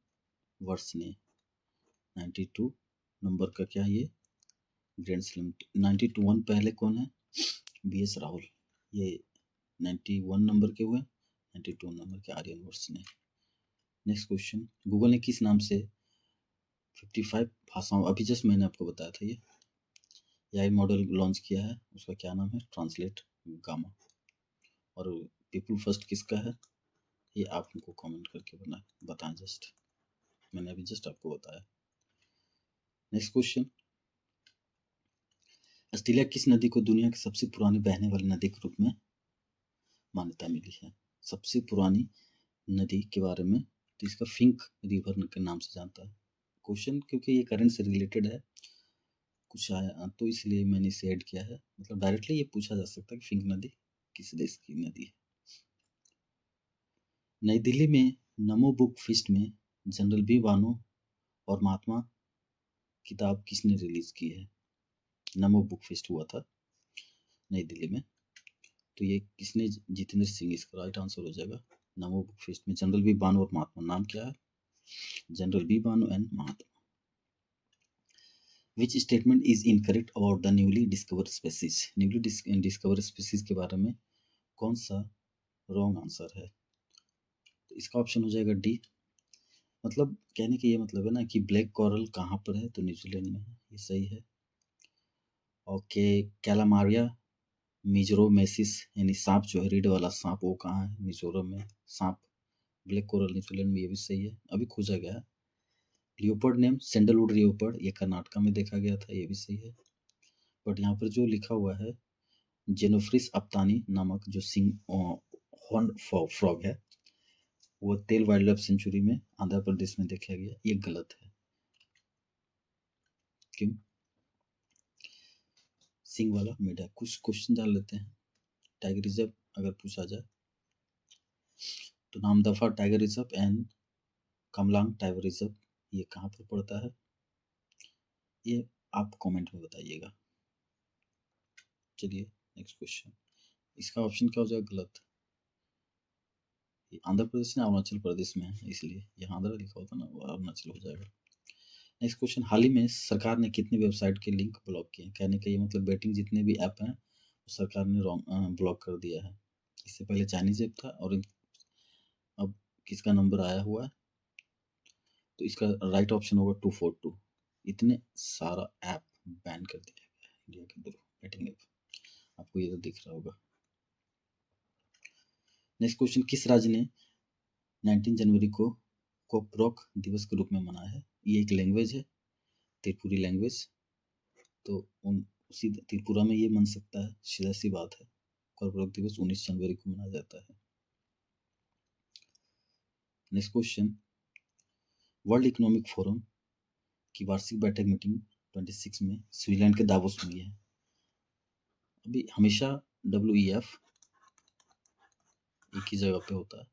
वर्ष ने 92 नंबर का क्या ये ग्रैंड स्लैम। 92 पहले कौन है, BS राहुल, ये 91 नंबर के हुए, 92 नंबर के आर्यन वर्ष ने। नेक्स्ट क्वेश्चन, गूगल ने किस नाम से 55 भाषाओं, अभी जस्ट मैंने आपको बताया था, ये AI मॉडल लॉन्च किया है, उसका क्या नाम है, ट्रांसलेट गामा। और पीपल फर्स्ट किसका है, ये आप हमको कमेंट करके बताएं, जस्ट मैंने अभी जस्ट आपको बताया। नेक्स्ट क्वेश्चन, ऑस्ट्रेलिया किस नदी को दुनिया की सबसे पुरानी बहने वाली नदी के रूप में मान्यता मिली है? सबसे पुरानी नदी के बारे में, तो इसका फिंक रिवर के नाम से जानता है। क्वेश्चन क्योंकि ये करंट से रिलेटेड है कुछ आया, तो इसलिए मैंने इसे ऐड किया है। मतलब डायरेक्टली ये पूछा जा सकता है कि फिंक नदी किस देश की नदी है। नई दिल्ली में नमो बुक फीस्ट में जनरल बी वानो और महात्मा किताब किसने रिलीज की है? नमो बुक फेस्ट हुआ था नई दिल्ली में, तो ये किसने, जितेंद्र सिंह, इसका राइट आंसर हो जाएगा। नमो बुक फेस्ट में जनरल बी बानो और महात्मा, नाम क्या है, general Bi Bano and Mahatma. Which statement is incorrect about the newly discovered species? Newly discovered species के बारे में कौन सा रॉन्ग आंसर है? तो इसका ऑप्शन हो जाएगा डी। मतलब कहने का ये मतलब है ना कि ब्लैक कोरल कहाँ पर है, तो न्यूजीलैंड में है, ये सही है। ओके, कैलामारिया मिजोरमेसिस, यानी सांप जो है, रीड वाला सांप, वो कहाँ है, मिजोरम में सांप, ब्लैक कोरल न्यूजीलैंड में, ये भी सही है, अभी खोजा गया है। लियोपर्ड नेम सैंडलवुड लियोपर्ड, ये कर्नाटका में देखा गया था, ये भी सही है। बट यहाँ पर जो लिखा हुआ है जेनोफ्रिस अप्तानी नामक जो हॉर्न फ्रॉग है, वो तेल वाइल्ड लाइफ सेंचुरी में आंध्र प्रदेश में देखा गया, ये गलत है। क्यों? सिंग वाला मेढक। कुछ क्वेश्चन डाल लेते हैं। टाइगर रिजर्व अगर पूछा जाए तो Namdapha tiger reserve and Kamalang tiger reserve, ये कहाँ पर पड़ता है, ये आप कमेंट में बताइएगा। चलिए नेक्स्ट क्वेश्चन, इसका ऑप्शन क्या हो जाएगा, गलत। ये आंध्र प्रदेश ने अरुणाचल प्रदेश में है, इसलिए यहाँ आंध्र लिखा होता ना, वो अरुणाचल हो जाएगा। नेक्स्ट क्वेश्चन, हाल ही में सरकार ने कितनी वेबसाइट के लिंक ब्लॉक किए? कहने का ये मतलब बेटिंग जितने भी ऐप हैं सरकार ने ब्लॉक कर दिया है। इससे पहले चाइनीज ऐप था और अब किसका नंबर आया हुआ है, तो इसका राइट ऑप्शन होगा 242। इतने सारा ऐप बैन कर दिया गया है इंडिया के अंदर बेटिंग ऐप, आपको ये तो दिख रहा होगा। नेक्स्ट क्वेश्चन, किस राज्य ने 19 जनवरी को कोकब्रोक दिवस के रूप में मनाया है? ये एक लैंग्वेज है, त्रिपुरी लैंग्वेज, तो उसी त्रिपुरा में ये मन सकता है, सीधा सी बात है। कोकब्रोक दिवस 19 जनवरी को मनाया जाता है। Next question, world economic forum की वार्षिक बैठक मीटिंग 26 में स्विट्जरलैंड के दावोस में हुई है। अभी हमेशा WEF एक ही जगह पे होता है,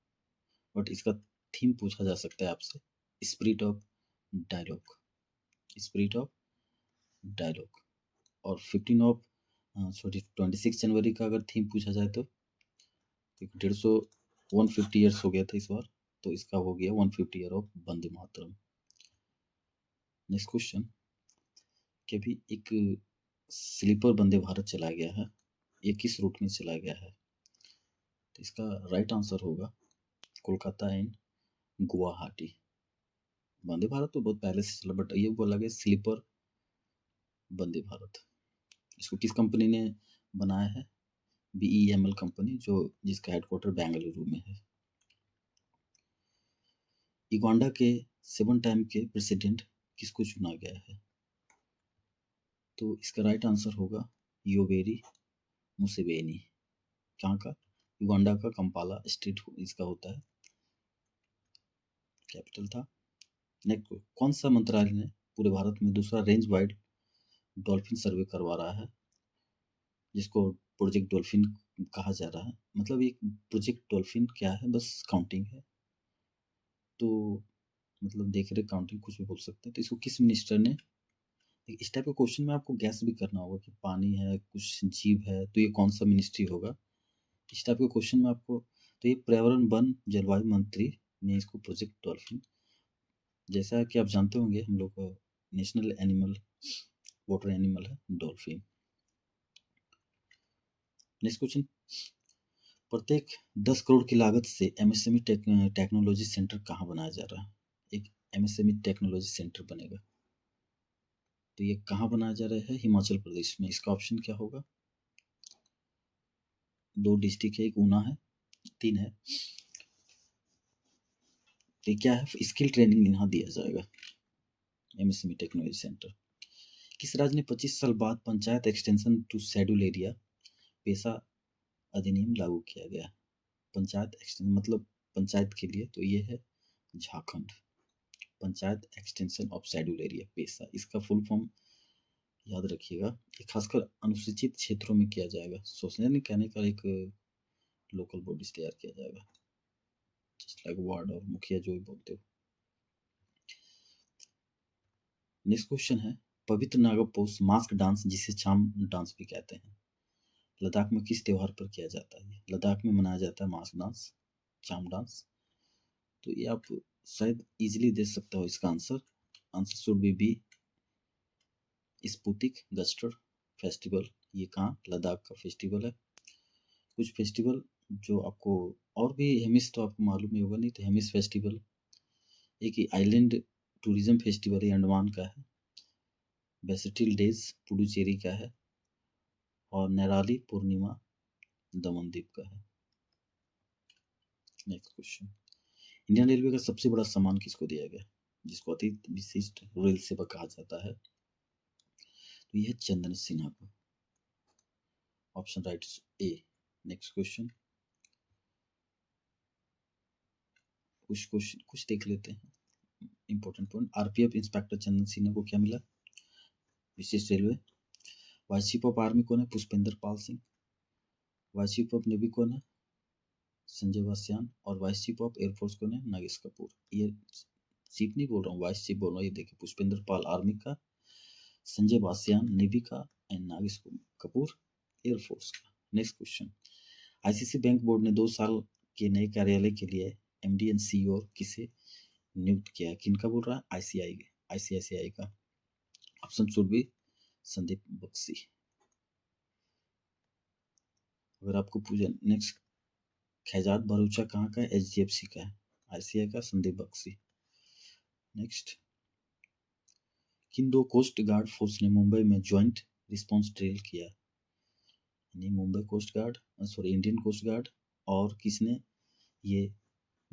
बट इसका थीम पूछा जा सकता है आपसे, spirit of dialogue, spirit of dialogue. और 26 जनवरी का अगर थीम पूछा जाए तो 150 ईयर्स हो गया था इस बार, तो इसका हो गया 150 year of Vande Mataram. Next question, कि अभी एक स्लीपर वंदे भारत चलाया गया है, ये किस रूट में चलाया गया है? तो इसका राइट आंसर होगा कोलकाता एंड गुवाहाटी। वंदे भारत तो बहुत पहले से चला, बट ये बोला गया स्लीपर वंदे भारत। इसको किस कंपनी ने बनाया है? BEML कंपनी, जो जिसका हेडक्वार्टर बेंगलुरु में है। युगांडा के 7 टाइम के प्रेसिडेंट किसको चुना गया है? तो इसका राइट आंसर होगा योवेरी मुसेवेनी। कहाँ का? युगांडा का कंपाला स्टेट इसका होता है, कैपिटल था। नेक्स्ट, कौन सा मंत्रालय ने पूरे भारत में दूसरा रेंज वाइड डॉल्फिन सर्वे करवा रहा है, जिसको प्रोजेक्ट डॉल्फिन कहा जा रहा है? मतलब ये प्रोजेक्ट डॉल्फिन क्या है? बस काउंटिंग है, तो मतलब देख रहे काउंटिंग, कुछ भी बोल सकते हैं। तो इसको किस मिनिस्टर ने, इस टाइप के क्वेश्चन में आपको गैस भी करना होगा कि पानी है, कुछ जीव है, तो ये कौन सा मिनिस्ट्री होगा? इस टाइप के क्वेश्चन में आपको, तो ये पर्यावरण वन जलवायु मंत्री ने इसको प्रोजेक्ट डॉल्फिन, जैसा कि आप जानते होंगे हम लोग का नेशनल एनिमल, वाटर एनिमल है डॉल्फिन। नेक्स्ट क्वेश्चन, प्रत्येक 10 करोड़ की लागत से MSME टेक्नोलॉजी सेंटर कहाँ बनाया जा रहा है? एक MSME टेक्नोलॉजी सेंटर बनेगा, तो ये कहाँ बनाया जा रहा है? हिमाचल प्रदेश में। इसका ऑप्शन क्या होगा? 2 डिस्ट्रिक्ट है, एक ऊना है, 3 है। तो क्या है? स्किल ट्रेनिंग यहाँ दिया जाएगा, MSME टेक्नोलॉजी सेंटर। किस राज्य ने 25 साल बाद panchayat extension to schedule area PESA अधिनियम लागू किया गया? पंचायत एक्सटेंशन मतलब पंचायत के लिए, तो ये है Jharkhand. Panchayat extension of schedule area पेशा, इसका फुल फॉर्म याद रखिएगा। ये खासकर अनुसूचित क्षेत्रों में किया जाएगा। सोचने नहीं कहने का, एक लोकल बॉडीज तैयार किया जाएगा, जस्ट लाइक वार्ड और मुखिया जो भी बोलते हो। नेक्स्ट क्वेश्चन है, पवित्र नागपोस मास्क डांस, जिसे चाम डांस भी कहते हैं, लद्दाख में किस त्योहार पर किया जाता है? लद्दाख में मनाया जाता है मास्क डांस, चाम डांस। तो ये आप शायद इजीली दे सकते हो इसका answer. Answer should be Spituk Gustor festival. ये कहाँ? लद्दाख का फेस्टिवल है। कुछ फेस्टिवल जो आपको, और भी हेमिस तो आपको मालूम ही होगा, नहीं तो हेमिस फेस्टिवल, एक ही आइलैंड टूरिज्म फेस्टिवल है, अंडमान का है। बेसिटिल डेज पुडुचेरी का है, और नैराली पूर्णिमा दमन द्वीप का है। नेक्स्ट क्वेश्चन, इंडियन रेलवे का सबसे बड़ा सम्मान किसको दिया गया, जिसको अति विशिष्ट रेल सेवा कहा जाता है? तो यह है चंदन सिन्हा को। Option right A. Next question, कुछ देख लेते हैं important point. RPF inspector Chandan Sinha को क्या मिला? विशिष्ट railway. Vice chief of army कौन है? Pushpendra Pal Singh. Vice chief of navy कौन है? संजय वास्यान। और वाइस चीफ ऑफ एयरफोर्स कौन है? नागेश कपूर। ये चीफ नहीं बोल रहा हूँ, वाइस चीफ बोल रहा हूँ। ये देखिए, पुष्पेंद्र पाल आर्मी का, संजय वास्यान नेवी का, एंड नागेश कपूर एयरफोर्स का। Next question, ICICI bank board ने 2 साल के नए कार्यालय के लिए MD एंड CEO किसे नियुक्त किया है? किनका बोल रहा है? ICICI का। Option should be Sandeep Bakhshi. अगर आपको पूछे नेक्स्ट, खैजात भरूचा कहाँ का है? HDFC का है। ICICI का संदीप बख्शी। नेक्स्ट, किन 2 कोस्ट गार्ड फोर्स ने मुंबई में ज्वाइंट रिस्पॉन्स ड्रिल किया? यानी Mumbai coast guard, sorry Indian coast guard, और किसने ये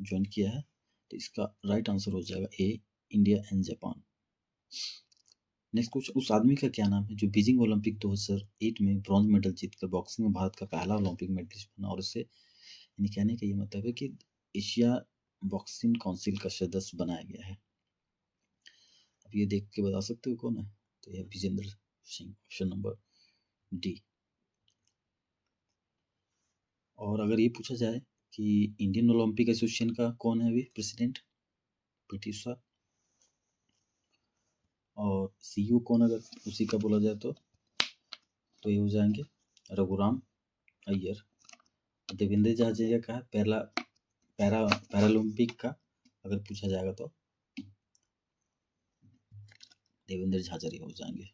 ज्वाइन किया है? तो इसका राइट आंसर हो जाएगा A, India and Japan. Next question, उस आदमी का क्या नाम है जो बीजिंग ओलंपिक 2008 में ब्रॉन्ज मेडल जीतकर बॉक्सिंग में भारत का पहला ओलंपिक मेडलिस्ट बना? और उससे यानी कहने का ये मतलब है कि एशिया बॉक्सिंग काउंसिल का सदस्य बनाया गया है? अब ये देख के बता सकते हो कौन है? तो यह Vijender Singh, option number D. और अगर ये पूछा जाए कि इंडियन ओलंपिक एसोसिएशन का कौन है अभी प्रेसिडेंट? पीटी उषा। और सीईओ कौन अगर उसी का बोला जाए तो ये हो जाएंगे रघुराम अय्यर। देवेंद्र झाझरिया का है पैरालंपिक का अगर पूछा जाएगा तो देवेंद्र झाझरिया हो जाएंगे।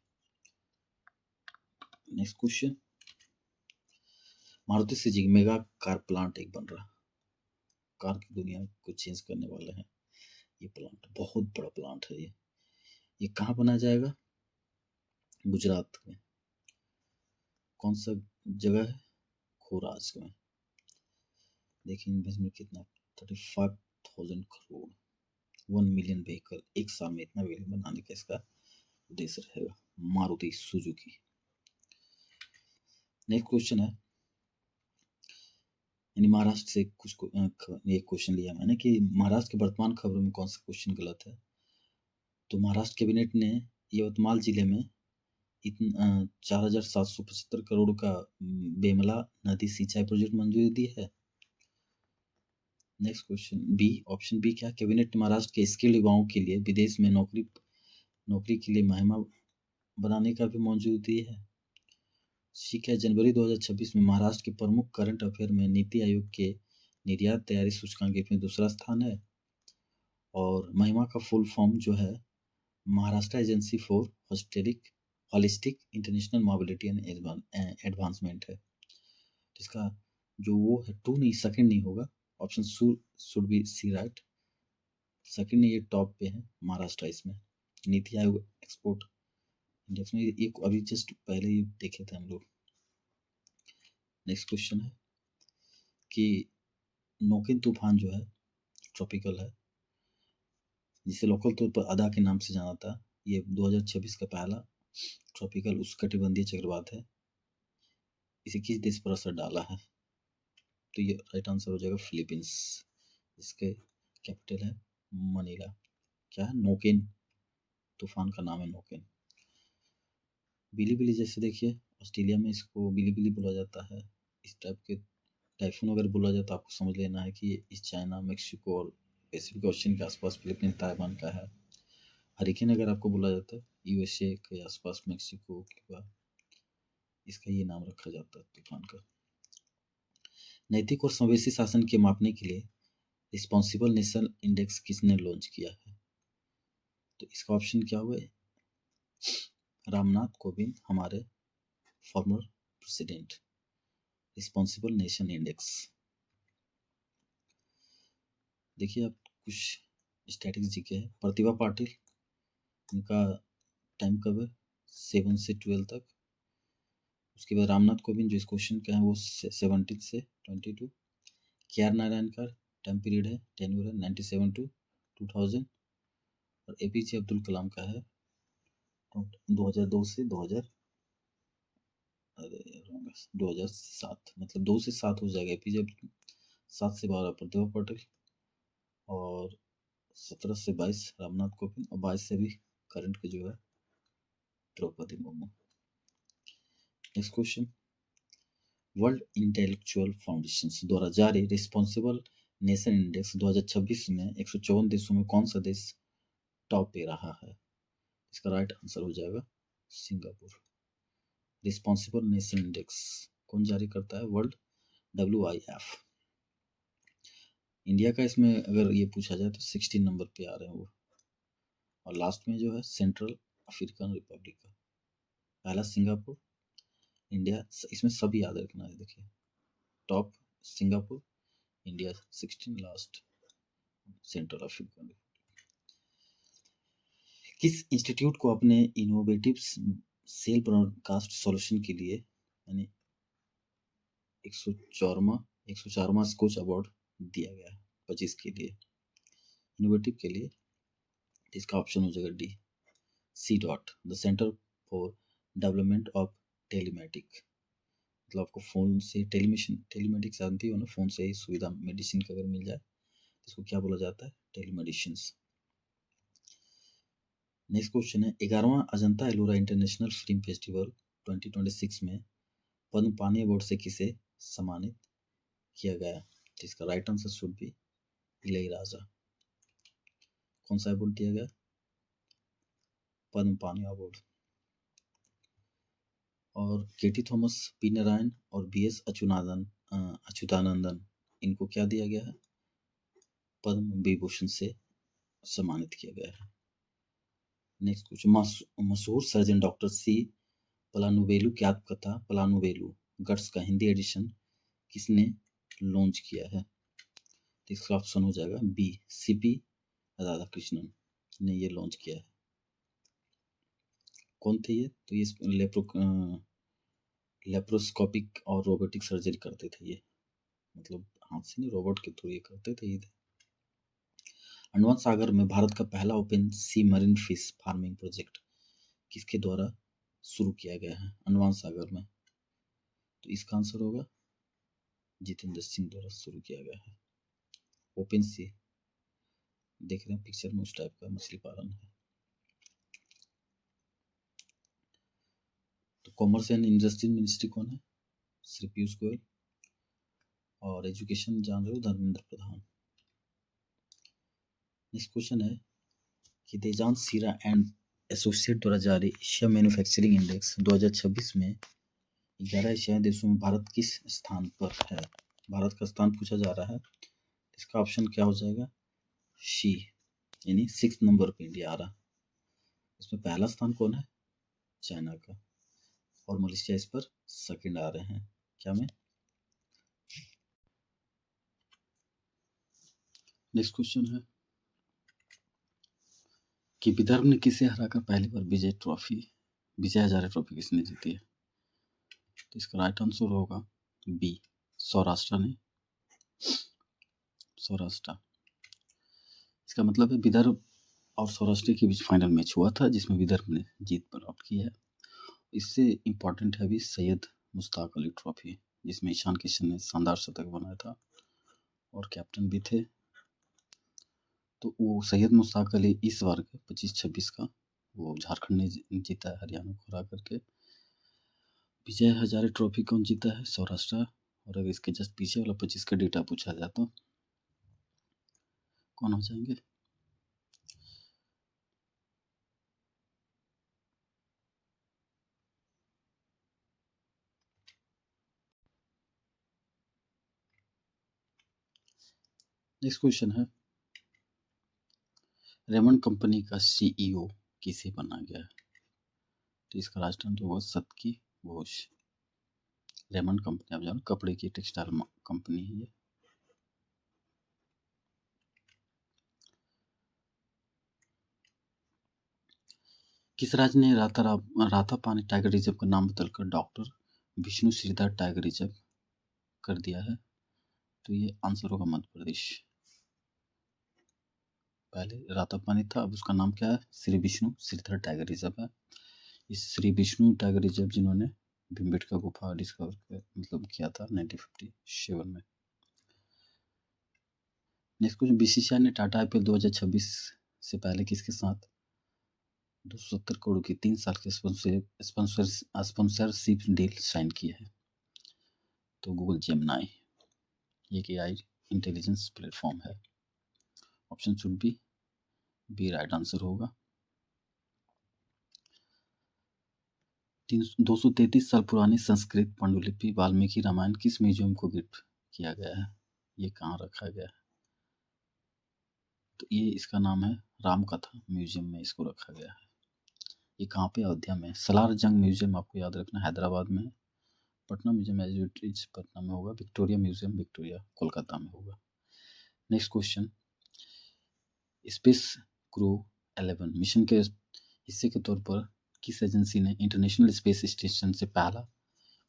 Next question, Maruti Suzuki mega car plant एक बन रहा, कार की दुनिया को चेंज करने वाला है ये प्लांट, बहुत बड़ा प्लांट है ये कहाँ बनाया जाएगा? गुजरात में। कौन सा जगह है? खोराज में। देखिए इन्वेस्टमेंट कितना, 35,000 करोड़, 1 मिलियन व्हीकल एक साल में, इतना व्हीकल बनाने का इसका उद्देश्य रहेगा मारुति सुजुकी। नेक्स्ट क्वेश्चन है, यानी महाराष्ट्र से कुछ एक क्वेश्चन लिया मैंने कि महाराष्ट्र के वर्तमान खबरों में कौन सा क्वेश्चन गलत है? तो महाराष्ट्र कैबिनेट ने यवतमाल जिले में 4,775 करोड़ का बेमला नदी सिंचाई प्रोजेक्ट मंजूरी दी है। Next question B, option B क्या? कैबिनेट ने महाराष्ट्र के स्किल्ड युवाओं के लिए विदेश में नौकरी के लिए मुहिम बनाने का भी मंजूरी दी है। ठीक है, जनवरी 2026 में महाराष्ट्र के प्रमुख करंट अफेयर में नीति आयोग के निर्यात तैयारी सूचकांक में दूसरा स्थान है। और महिमा का फुल फॉर्म जो है Maharashtra agency for holistic international mobility and advancement है। इसका जो वो है टू नहीं, सेकंड नहीं होगा, option should be C right. Second ये टॉप पे है महाराष्ट्र इसमें, नीति आयोग एक्सपोर्ट इंडेक्स में एक अभी जस्ट पहले ही देखे थे हम लोग। नेक्स्ट क्वेश्चन है कि नोकिन तूफान जो है ट्रॉपिकल है, जिसे लोकल तौर पर अदा के नाम से जाना था, ये 2026 का पहला ट्रॉपिकल उष्णकटिबंधीय चक्रवात है। इसे किस देश पर असर डाला है? तो ये राइट आंसर हो जाएगा फिलीपींस। इसके कैपिटल है मनीला। क्या है? नोकिन, तूफान का नाम है नोकिन। बिलीबिली जैसे देखिए ऑस्ट्रेलिया में इसको बिलीबिली बोला जाता है। इस टाइप के टाइफून अगर बोला जाए तो आपको समझ लेना है कि इस चाइना, मेक्सिको और पैसिफिक ओशन के आसपास फिलीपींस, ताइवान का है। हरिकेन अगर आपको बोला जाता है यूएसए के आसपास, मेक्सिको, क्यूबा, इसका ये नाम रखा जाता है तूफान का। नैतिक और समावेशी शासन के मापने के लिए रिस्पॉन्सिबल नेशन इंडेक्स किसने लॉन्च किया है? तो इसका ऑप्शन क्या हुआ? रामनाथ कोविंद, हमारे former president. Responsible nation index. देखिए अब कुछ स्टैटिक्स जीके है। प्रतिभा पाटिल, इनका टाइम कब है? 7 से 12 तक। उसके बाद रामनाथ कोविंद जो इस क्वेश्चन का है वो 17 से 22। के.आर. नारायण का टाइम पीरियड है, टेन्योर है 97 टू 2000। और एपीजे अब्दुल कलाम का है 2002 से 2007, मतलब 2 से 7 हो जाएगा एपीजे, 7 से 12 प्रतिभा पाटिल, और 17 से 22 रामनाथ कोविंद, और 22 से भी करंट के जो है Droupadi Murmu. Next question, world intellectual foundation द्वारा जारी रिस्पॉन्सिबल नेशन इंडेक्स 2026 में 154 देशों में कौन सा देश टॉप पे रहा है? इसका राइट आंसर हो जाएगा सिंगापुर। रिस्पॉन्सिबल नेशन इंडेक्स कौन जारी करता है? World WIF। इंडिया का इसमें अगर ये पूछा जाए तो 16 नंबर पे आ रहे हैं वो, और लास्ट में जो है सेंट्रल अफ्रीकन रिपब्लिक का। पहला सिंगापुर, इंडिया, इसमें सब याद रखना है। देखिए top Singapore, India 16, last central African. किस इंस्टीट्यूट को अपने इनोवेटिव सेल ब्रॉडकास्ट सॉल्यूशन के लिए यानी 104वां स्कोच अवार्ड दिया गया है 25 के लिए, इनोवेटिव के लिए? इसका ऑप्शन हो जाएगा D, CDOT, the centre for development of telematic. मतलब आपको फोन से टेलीमेटिक जानती हो ना, फोन से ही सुविधा मेडिसिन की अगर मिल जाए इसको क्या बोला जाता है? टेलीमेडिसिन। नेक्स्ट क्वेश्चन है 11वां Ajanta Ellora international film festival 2026 में पद्म पानी अवार्ड से किसे सम्मानित किया गया? तो इसका right answer should B Ilaiyaraaja. कौन सा अवार्ड दिया गया? पद्म पानी अवार्ड। और केटी थॉमस, पी नारायण और बी एस अच्युतानंदन इनको क्या दिया गया है? पद्म विभूषण से सम्मानित किया गया है। नेक्स्ट क्वेश्चन मशहूर सर्जन डॉक्टर सी पलानुवेलु की आत्मकथा पलानुवेलु गट्स का हिंदी एडिशन किसने लॉन्च किया है? तो इसका ऑप्शन हो जाएगा बी सीपी राधाकृष्णन ने ये लॉन्च किया है। कौन थे ये? तो ये लेप्रोस्कोपिक और रोबोटिक सर्जरी करते थे ये, मतलब हाथ से नहीं, रोबोट के थ्रू ये करते थे ये। अंडमान सागर में भारत का पहला ओपन सी मरीन फिश फार्मिंग प्रोजेक्ट किसके द्वारा शुरू किया गया है अंडमान सागर में? तो इसका आंसर होगा जितेंद्र सिंह द्वारा शुरू किया गया है। ओपन सी देख रहे हैं पिक्चर में, उस टाइप का मछली पालन है। तो कॉमर्स एंड इंडस्ट्री मिनिस्ट्री कौन है? श्री पीयूष गोयल। और एजुकेशन जान रहे हो, धर्मेंद्र प्रधान। नेक्स्ट क्वेश्चन है कि तेजान सीरा एंड एसोसिएट द्वारा जारी एशिया मैन्युफैक्चरिंग इंडेक्स 2026 में 11 एशियाई देशों में भारत किस स्थान पर है? भारत का स्थान पूछा जा रहा है। इसका ऑप्शन क्या हो जाएगा? शी, यानी 6 नंबर पे इंडिया आ रहा। इसमें पहला स्थान कौन है? चाइना का। और मलेशिया इस पर सेकंड आ रहे हैं। क्या में? नेक्स्ट क्वेश्चन है कि विदर्भ ने किसे हराकर पहली बार विजय हजारे ट्रॉफी किसने जीती है? तो इसका राइट आंसर होगा बी सौराष्ट्र ने। सौराष्ट्र। इसका मतलब है विदर्भ और सौराष्ट्र के बीच फाइनल मैच हुआ था जिसमें विदर्भ ने जीत प्राप्त की है। इससे इम्पोर्टेंट है अभी सैयद मुश्ताक अली ट्रॉफी, जिसमें ईशान किशन ने शानदार शतक बनाया था और कैप्टन भी थे। तो वो सैयद मुश्ताक अली इस बार के 25-26 का वो झारखंड ने जीता है हरियाणा को हरा करके। विजय हजारे ट्रॉफी कौन जीता है? सौराष्ट्र। और अगर इसके जस्ट पीछे वाला 25 का डेटा पूछा जाए तो कौन हो जाएंगे? नेक्स्ट क्वेश्चन है रेमंड कंपनी का सीईओ किसे बना गया है? तो इसका राइट आंसर होगा सतकी घोष। रेमंड कंपनी आप जानो कपड़े की टेक्सटाइल कंपनी है ये। किस राज्य ने रातापानी टाइगर रिजर्व का नाम बदलकर doctor Vishnu Shridhar tiger reserve कर दिया है? तो ये आंसर होगा मध्य प्रदेश। पहले रातापानी था, अब उसका नाम क्या है? श्री विष्णु श्रीधर टाइगर रिजर्व है। इस श्री विष्णु टाइगर रिजर्व जिन्होंने भीमबेटका गुफा डिस्कवर मतलब किया था 1957 में। नेक्स्ट क्वेश्चन बीसीसीआई ने टाटा आईपीएल 2026 से पहले किसके साथ 270 करोड़ की 3 साल की स्पॉन्सरशिप डील साइन की है? तो गूगल जेमिनाई, ये एक एआई इंटेलिजेंस प्लेटफॉर्म है। Option should be right answer होगा। 233 साल पुरानी संस्कृत पांडुलिपि वाल्मीकि रामायण किस म्यूजियम को गिफ्ट किया गया है? ये कहाँ रखा गया है? तो ये इसका नाम है रामकथा म्यूजियम में इसको रखा गया है। ये कहाँ पे? अयोध्या में। सलार जंग म्यूजियम आपको याद रखना हैदराबाद में है। Patna museum as it is Patna में होगा। विक्टोरिया म्यूजियम विक्टोरिया कोलकाता में होगा। Next question space crew 11 mission के हिस्से के तौर पर किस एजेंसी ने इंटरनेशनल स्पेस स्टेशन से पहला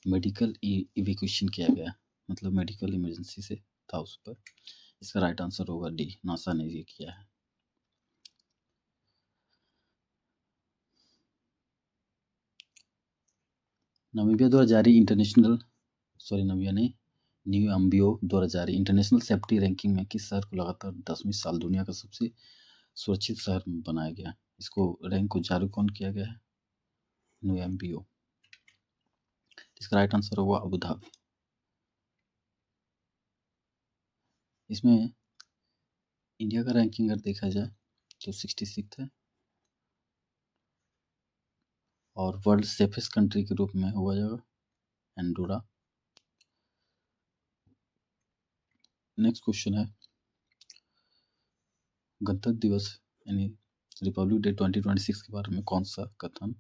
मेडिकल इवैक्यूएशन किया गया? मतलब मेडिकल इमरजेंसी से था उस पर। इसका राइट आंसर होगा डी नासा ने ये किया है। नामीबिया द्वारा जारी नमीबिया नहीं न्यू एम्बियो द्वारा जारी इंटरनेशनल सेफ्टी रैंकिंग में किस शहर को लगातार 10वीं साल दुनिया का सबसे सुरक्षित शहर बनाया गया? इसको रैंक को जारी कौन किया गया है? न्यू एम्बियो। इसका राइट आंसर होगा अबू धाबी। इसमें इंडिया का रैंकिंग अगर देखा जाए तो 66 है और वर्ल्ड सेफेस्ट कंट्री के रूप में हुआ जाएगा एंडोरा। नेक्स्ट क्वेश्चन है गणतंत्र दिवस यानी रिपब्लिक डे 2026 के बारे में कौन सा कथन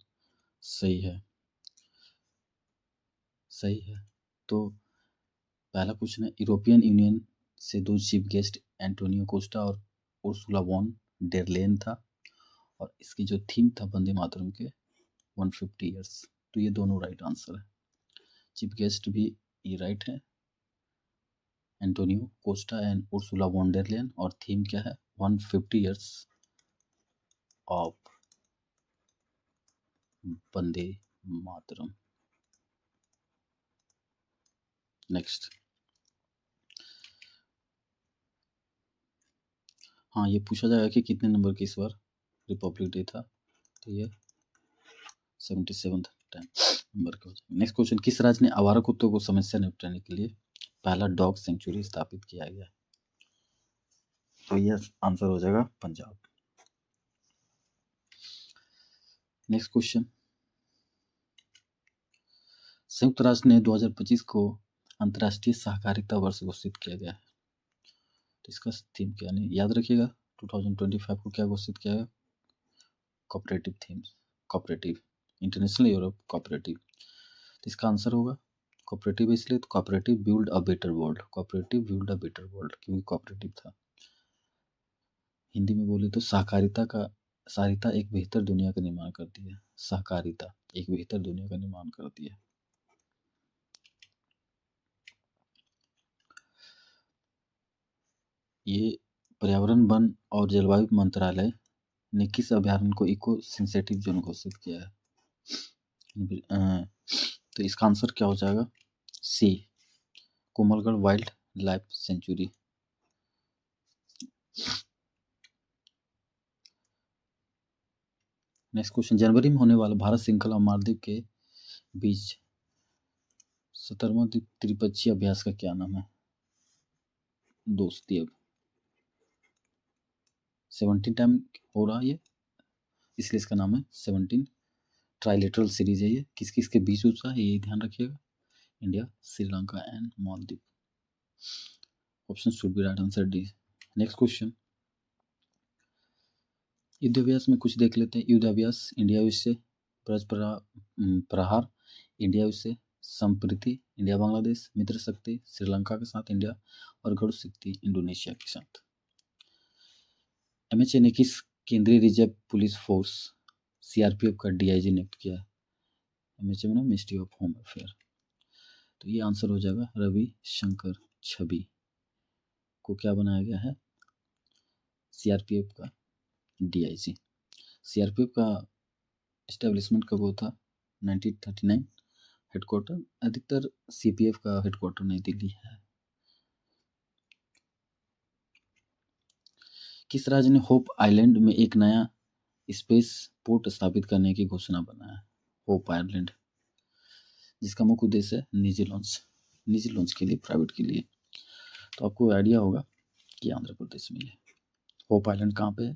सही है? सही है तो पहला क्वेश्चन है यूरोपियन यूनियन से 2 चीफ गेस्ट एंटोनियो कोस्टा और उर्सुला वॉन डेर लेयन था और इसकी जो थीम था वंदे मातरम के 150 ईयर्स। तो ये दोनों राइट आंसर है। चीफ गेस्ट भी ये राइट है, Antonio Costa and Ursula von der Leyen, और थीम क्या है? 150 years of Vande Mataram. Next, हाँ ये पूछा जाएगा कि कितने नंबर की इस बार रिपब्लिक डे था, तो ये 77th नंबर का हो जाएगा। नेक्स्ट क्वेश्चन, किस राज्य ने आवारा कुत्तों को समस्या निपटाने के लिए पहला डॉग सेंचुरी स्थापित किया गया? तो ये आंसर हो जाएगा पंजाब। नेक्स्ट क्वेश्चन, संयुक्त राष्ट्र ने 2025 को अंतर्राष्ट्रीय सहकारिता वर्ष घोषित किया गया है, तो इसका थीम क्या है? याद रखिएगा 2025 को क्या घोषित किया गया? Cooperative themes, cooperative, international Europe cooperative. तो इसका आंसर होगा कोऑपरेटिव, इसलिए तो cooperative build a better world, cooperative build a better world, क्योंकि कोऑपरेटिव था। हिंदी में बोले तो सहकारिता एक बेहतर दुनिया का निर्माण करती है। सहकारिता एक बेहतर दुनिया का निर्माण करती है। ये पर्यावरण, वन और जलवायु मंत्रालय ने किस अभयारण्य को इको सेंसिटिव जोन घोषित किया है? तो इसका आंसर क्या हो जाएगा? C, Kumbhalgarh wildlife sanctuary. Next question, जनवरी में होने वाला भारत श्रृंखला और मालदीव के बीच 17वां त्रिपक्षीय अभ्यास का क्या नाम है? दोस्ती। अब 17 टाइम हो रहा है ये, इसलिए इसका नाम है 17 ट्राइलेटरल सीरीज है। ये किस किस के बीच होता है ये ध्यान रखिएगा, India, Sri Lanka and Maldives. Option should be right answer D. Next question, युद्धाभ्यास में कुछ देख लेते हैं। युद्धाभ्यास इंडिया विषय, ब्रज प्रहार इंडिया विषय, संप्रीति इंडिया बांग्लादेश, मित्र शक्ति श्रीलंका के साथ इंडिया, और गढ़ शक्ति इंडोनेशिया के साथ। एमएचए ने किस केंद्रीय रिजर्व पुलिस फोर्स सीआरपीएफ का डीआईजी नियुक्त किया है? एमएचए में मिनिस्ट्री ऑफ होम अफेयर। तो ये आंसर हो जाएगा रवि शंकर छवि को क्या बनाया गया है? सीआरपीएफ का डीआईजी। सीआरपीएफ का एस्टेब्लिशमेंट कब हुआ था? 1939। हेडक्वार्टर, अधिकतर सीपीएफ का हेडक्वार्टर नई दिल्ली है। किस राज्य ने होप आइलैंड में एक नया स्पेस पोर्ट स्थापित करने की घोषणा बनाया? होप आइलैंड, जिसका मुख्य उद्देश्य है निजी लॉन्च के लिए, प्राइवेट के लिए। तो आपको आइडिया होगा कि आंध्र प्रदेश में है। होप आइलैंड कहाँ पे है?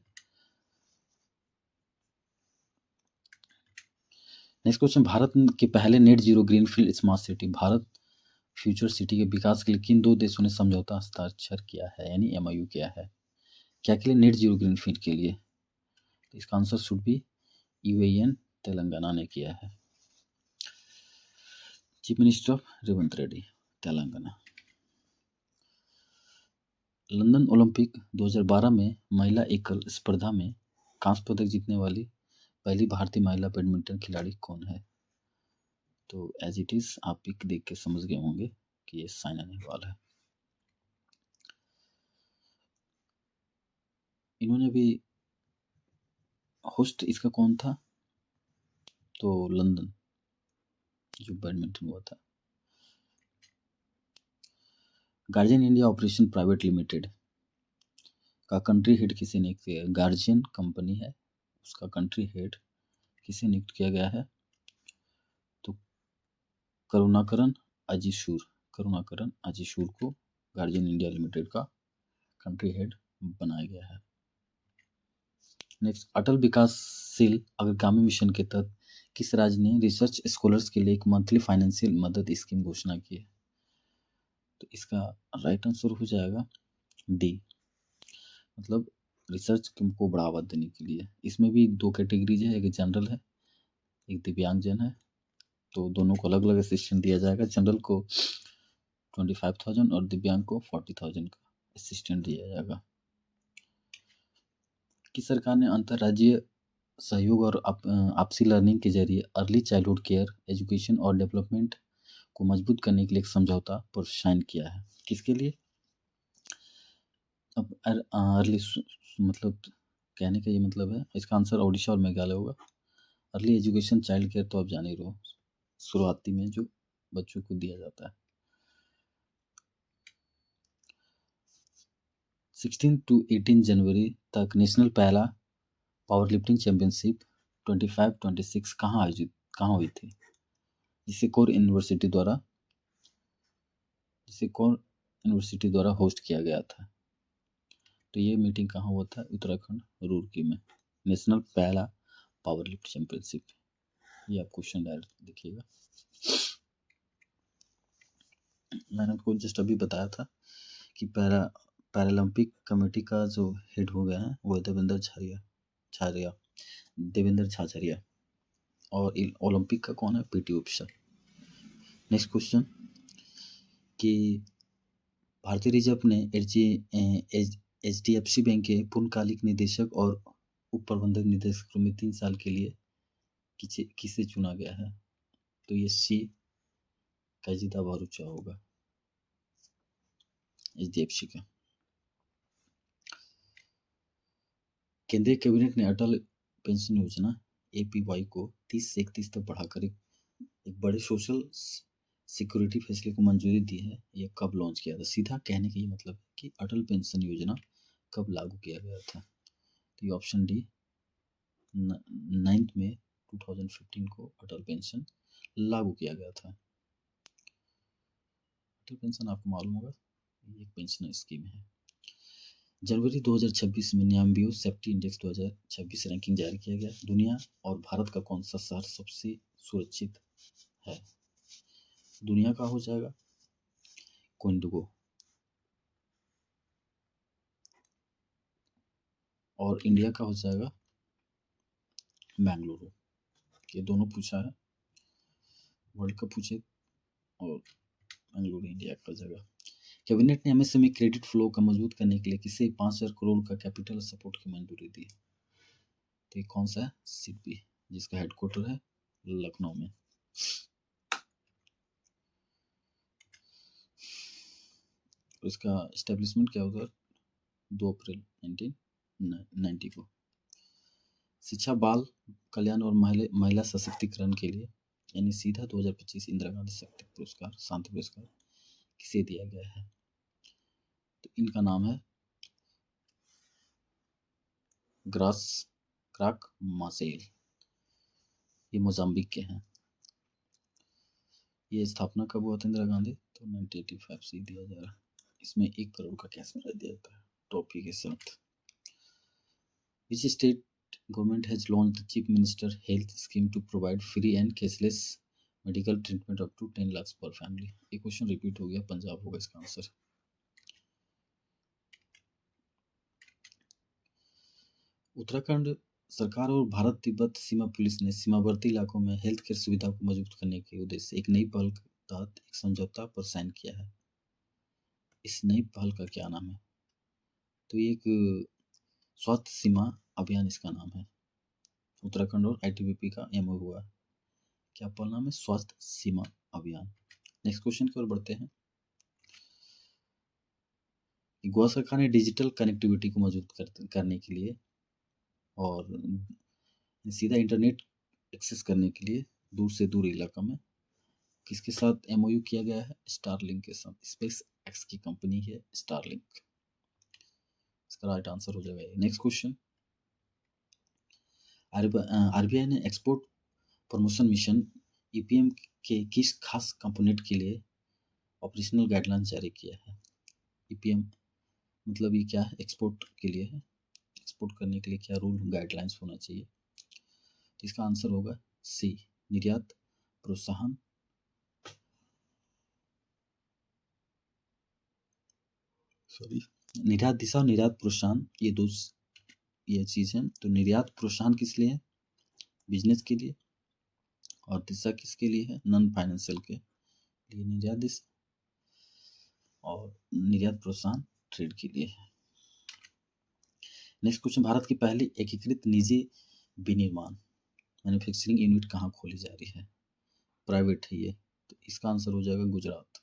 नेक्स्ट क्वेश्चन, भारत के पहले net zero greenfield smart city, Bharat future city के विकास के लिए किन 2 देशों ने समझौता हस्ताक्षर किया है, यानी एमओयू किया है? क्या के लिए? नेट जीरो ग्रीनफील्ड के लिए। इसका आंसर शुड बी यूएईएन, तेलंगाना ने किया है। Chief minister of Revanth Reddy, Telangana. London Olympic 2012 में महिला एकल स्पर्धा में कांस्य पदक जीतने वाली पहली भारतीय महिला बैडमिंटन खिलाड़ी कौन है? तो एज इट इज आप पिक देख के समझ गए होंगे कि ये साइना नेहवाल है। इन्होंने भी होस्ट इसका कौन था? तो लंदन जो बैडमिंटन हुआ था। Guardian India operation private limited का कंट्री हेड किसे नियुक्त किया? गार्जियन कंपनी है, उसका कंट्री हेड किसे नियुक्त किया गया है? तो करुणाकरन अजीशूर को गार्जियन इंडिया लिमिटेड का कंट्री हेड बनाया गया है। नेक्स्ट, अटल विकासशील अग्रगामी मिशन के तहत किस राज्य ने रिसर्च स्कॉलर्स के लिए एक मंथली फाइनेंशियल मदद स्कीम घोषणा की है? तो इसका राइट आंसर हो जाएगा डी, मतलब रिसर्च को बढ़ावा देने के लिए। इसमें भी दो कैटेगरीज है, एक जनरल है, एक दिव्यांगजन है, तो दोनों को अलग अलग असिस्टेंट दिया जाएगा। जनरल को 25,000 और दिव्यांग को 40,000 का असिस्टेंट दिया जाएगा। कि सरकार ने अंतर्राज्यीय सहयोग और आपसी लर्निंग के जरिए अर्ली चाइल्डहुड केयर एजुकेशन और डेवलपमेंट को मजबूत करने के लिए एक समझौता पर साइन किया है। किसके लिए? अब अर्ली मतलब कहने का ये मतलब है, इसका आंसर ओडिशा और मेघालय होगा। अर्ली एजुकेशन चाइल्ड केयर तो आप जान ही रहो, शुरुआती में जो बच्चों को दिया जाता है। 16 to 18 जनवरी तक नेशनल पहला पावर लिफ्टिंग चैंपियनशिप 25-26 कहाँ हुई थी? जिसे कोर यूनिवर्सिटी द्वारा होस्ट किया गया था। तो ये मीटिंग कहाँ हुआ था? उत्तराखंड रुड़की में, नेशनल पहला पावर लिफ्ट चैंपियनशिप। ये आप क्वेश्चन डायरेक्ट देखिएगा। मैंने आपको जस्ट अभी बताया था कि पैरालंपिक कमेटी का जो हेड हो गया है वो देवेंद्र झाझरिया, और ओलंपिक का कौन है? पीटी उषा। नेक्स्ट क्वेश्चन कि भारतीय रिजर्व ने एचडीएफसी बैंक के पूर्णकालिक निदेशक और उप प्रबंधक निदेशक में 3 साल के लिए किसे चुना गया है? तो ये सी काजिदा भरूचा होगा, एचडीएफसी का। केंद्रीय कैबिनेट ने अटल पेंशन योजना एपीवाई को 30 से 31 तक बढ़ाकर एक बड़े सोशल सिक्योरिटी फैसले को मंजूरी दी है। यह कब लॉन्च किया था? सीधा कहने का ये मतलब है कि अटल पेंशन योजना कब लागू किया गया था? तो ये ऑप्शन डी, 9 मई 2015 को अटल पेंशन लागू किया गया था। अटल पेंशन आपको मालूम होगा, ये एक पेंशन स्कीम है। जनवरी 2026 में न्याम्बियो सेफ्टी इंडेक्स 2026 रैंकिंग जारी किया गया। दुनिया और भारत का कौन सा शहर सबसे सुरक्षित है? दुनिया का हो जाएगा कोइंडगो, और इंडिया का हो जाएगा बेंगलुरु। ये दोनों पूछा है, वर्ल्ड कप पूछे और बेंगलुरु इंडिया का जगह। कैबिनेट ने एमएसएमई क्रेडिट फ्लो का मजबूत करने के लिए किसे 5,000 करोड़ का कैपिटल सपोर्ट की मंजूरी दी? तो ये कौन सा है? सिडबी, जिसका हेडक्वार्टर है लखनऊ में। इसका एस्टेब्लिशमेंट क्या होगा? 2 अप्रैल 1990 को। शिक्षा, बाल कल्याण और महिला सशक्तिकरण के लिए यानी सीधा 2025 इंदिरा गांधी शक्ति पुरस्कार, शांति पुरस्कार किसे दिया गया है? तो इनका नाम है क्राक मासेल, ये मोजाम्बिक के हैं। ये स्थापना कब हुआ था इंदिरा गांधी? तो 1985 से दिया जा रहा है। इसमें 1 करोड़ का कैश प्राइज दिया जाता है ट्रॉफी के साथ। Which state government has launched the Chief Minister Health Scheme to provide free and cashless medical treatment up to 10 lakhs per family? ये क्वेश्चन रिपीट हो गया, पंजाब होगा इसका आंसर। उत्तराखंड सरकार और भारत तिब्बत सीमा पुलिस ने सीमावर्ती इलाकों में हेल्थ केयर सुविधा को मजबूत करने के उद्देश्य से एक नई पहल के तहत एक समझौता पर साइन किया है। इस नई पहल का क्या नाम है? तो ये एक स्वास्थ्य सीमा अभियान इसका नाम है। उत्तराखंड और आईटीबीपी का एमओयू हुआ है। क्या पहल नाम है? स्वास्थ्य सीमा अभियान। नेक्स्ट क्वेश्चन की ओर बढ़ते हैं। गोवा सरकार ने डिजिटल कनेक्टिविटी को मजबूत करने के लिए और सीधा इंटरनेट एक्सेस करने के लिए दूर से दूर इलाका में किसके साथ एमओयू किया गया है? स्टारलिंक के साथ। स्पेस एक्स की कंपनी है स्टारलिंक। इसका राइट आंसर हो जाएगा। नेक्स्ट क्वेश्चन, आरबीआई ने एक्सपोर्ट प्रमोशन मिशन ईपीएम के किस खास कंपोनेंट के लिए ऑपरेशनल गाइडलाइंस जारी किया है? ईपीएम मतलब ये क्या है? एक्सपोर्ट के लिए है। एक्सपोर्ट करने के लिए क्या रूल गाइडलाइंस होना चाहिए? तो इसका आंसर होगा सी, निर्यात प्रोत्साहन। सॉरी, निर्यात दिशा और निर्यात प्रोत्साहन ये चीज है। तो निर्यात प्रोत्साहन किस लिए है? बिजनेस के लिए। और दिशा किसके लिए है? नॉन फाइनेंशियल के लिए निर्यात दिशा, और निर्यात प्रोत्साहन ट्रेड के लिए है। नेक्स्ट क्वेश्चन, भारत की पहली एकीकृत निजी विनिर्माण मैन्युफैक्चरिंग यूनिट कहाँ खोली जा रही है? प्राइवेट है ये, तो इसका आंसर हो जाएगा गुजरात।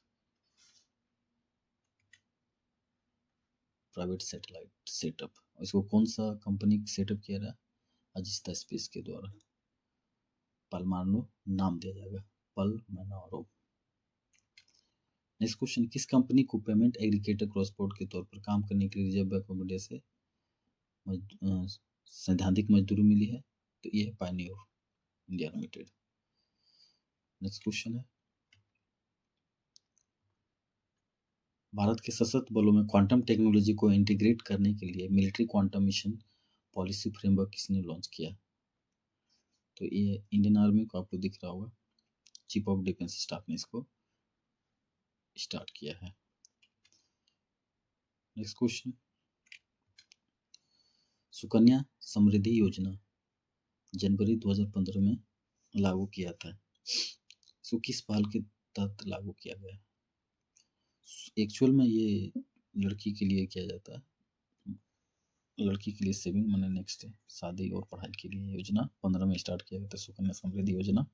Private satellite setup. इसको कौन सा कंपनी सेटअप किया रहा है? अजिस्ता स्पेस के द्वारा। पलमारो नाम दिया जाएगा, पलमारो। नेक्स्ट क्वेश्चन, किस कंपनी को पेमेंट एग्रीगेटर क्रॉस बोर्ड के तौर पर काम करने के लिए रिजर्व बैंक ऑफ इंडिया से सैद्धांतिक मजदूरी मिली है? तो ये है Pioneer India limited. Next question है, भारत के सशस्त्र बलों में क्वांटम टेक्नोलॉजी को इंटीग्रेट करने के लिए military quantum mission policy framework किसने लॉन्च किया? तो ये इंडियन आर्मी को आपको दिख रहा होगा, चीफ ऑफ डिफेंस स्टाफ ने इसको स्टार्ट किया है। नेक्स्ट क्वेश्चन, सुकन्या समृद्धि योजना जनवरी 2015 में लागू किया था। इसको किस पहल के तहत लागू किया गया? एक्चुअल में ये लड़की के लिए किया जाता है, लड़की के लिए सेविंग मनी, नेक्स्ट शादी और पढ़ाई के लिए योजना 15 में स्टार्ट किया गया था सुकन्या समृद्धि योजना।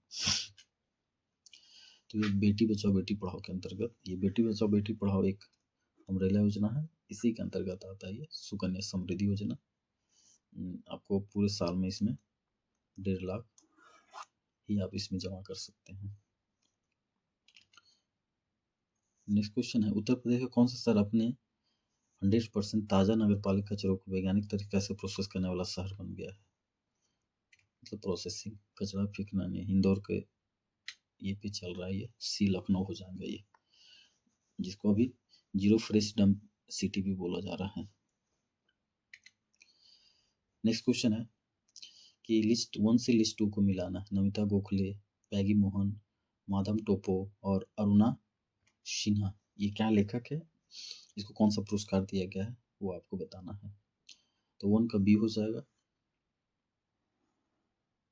तो ये बेटी बचाओ बेटी पढ़ाओ के अंतर्गत, ये बेटी बचाओ बेटी पढ़ाओ एक अमरेला योजना है, इसी के अंतर्गत आता है ये सुकन्या समृद्धि योजना। आपको पूरे साल में इसमें 1.5 लाख ही आप इसमें जमा कर सकते हैं। नेक्स्ट क्वेश्चन है, उत्तर प्रदेश का कौन सा शहर अपने 100% ताज़ा नगरपालिका कचरों को वैज्ञानिक तरीका से प्रोसेस करने वाला शहर बन गया है? मतलब प्रोसेसिंग, कचरा फेंकना नहीं। इंदौर के ये पे चल रहा है, ये सी लखनऊ हो जाएगा ये, जिसको अभी जीरो फ्रेश डंप सिटी भी बोला जा रहा है। नेक्स्ट क्वेश्चन है कि लिस्ट 1 से लिस्ट 2 को मिलाना। नमिता गोखले, पैगी मोहन, माधव टोपो और अरुणा सिन्हा, ये क्या लेखक है? इसको कौन सा पुरस्कार दिया गया है वो आपको बताना है। तो 1 का बी हो जाएगा,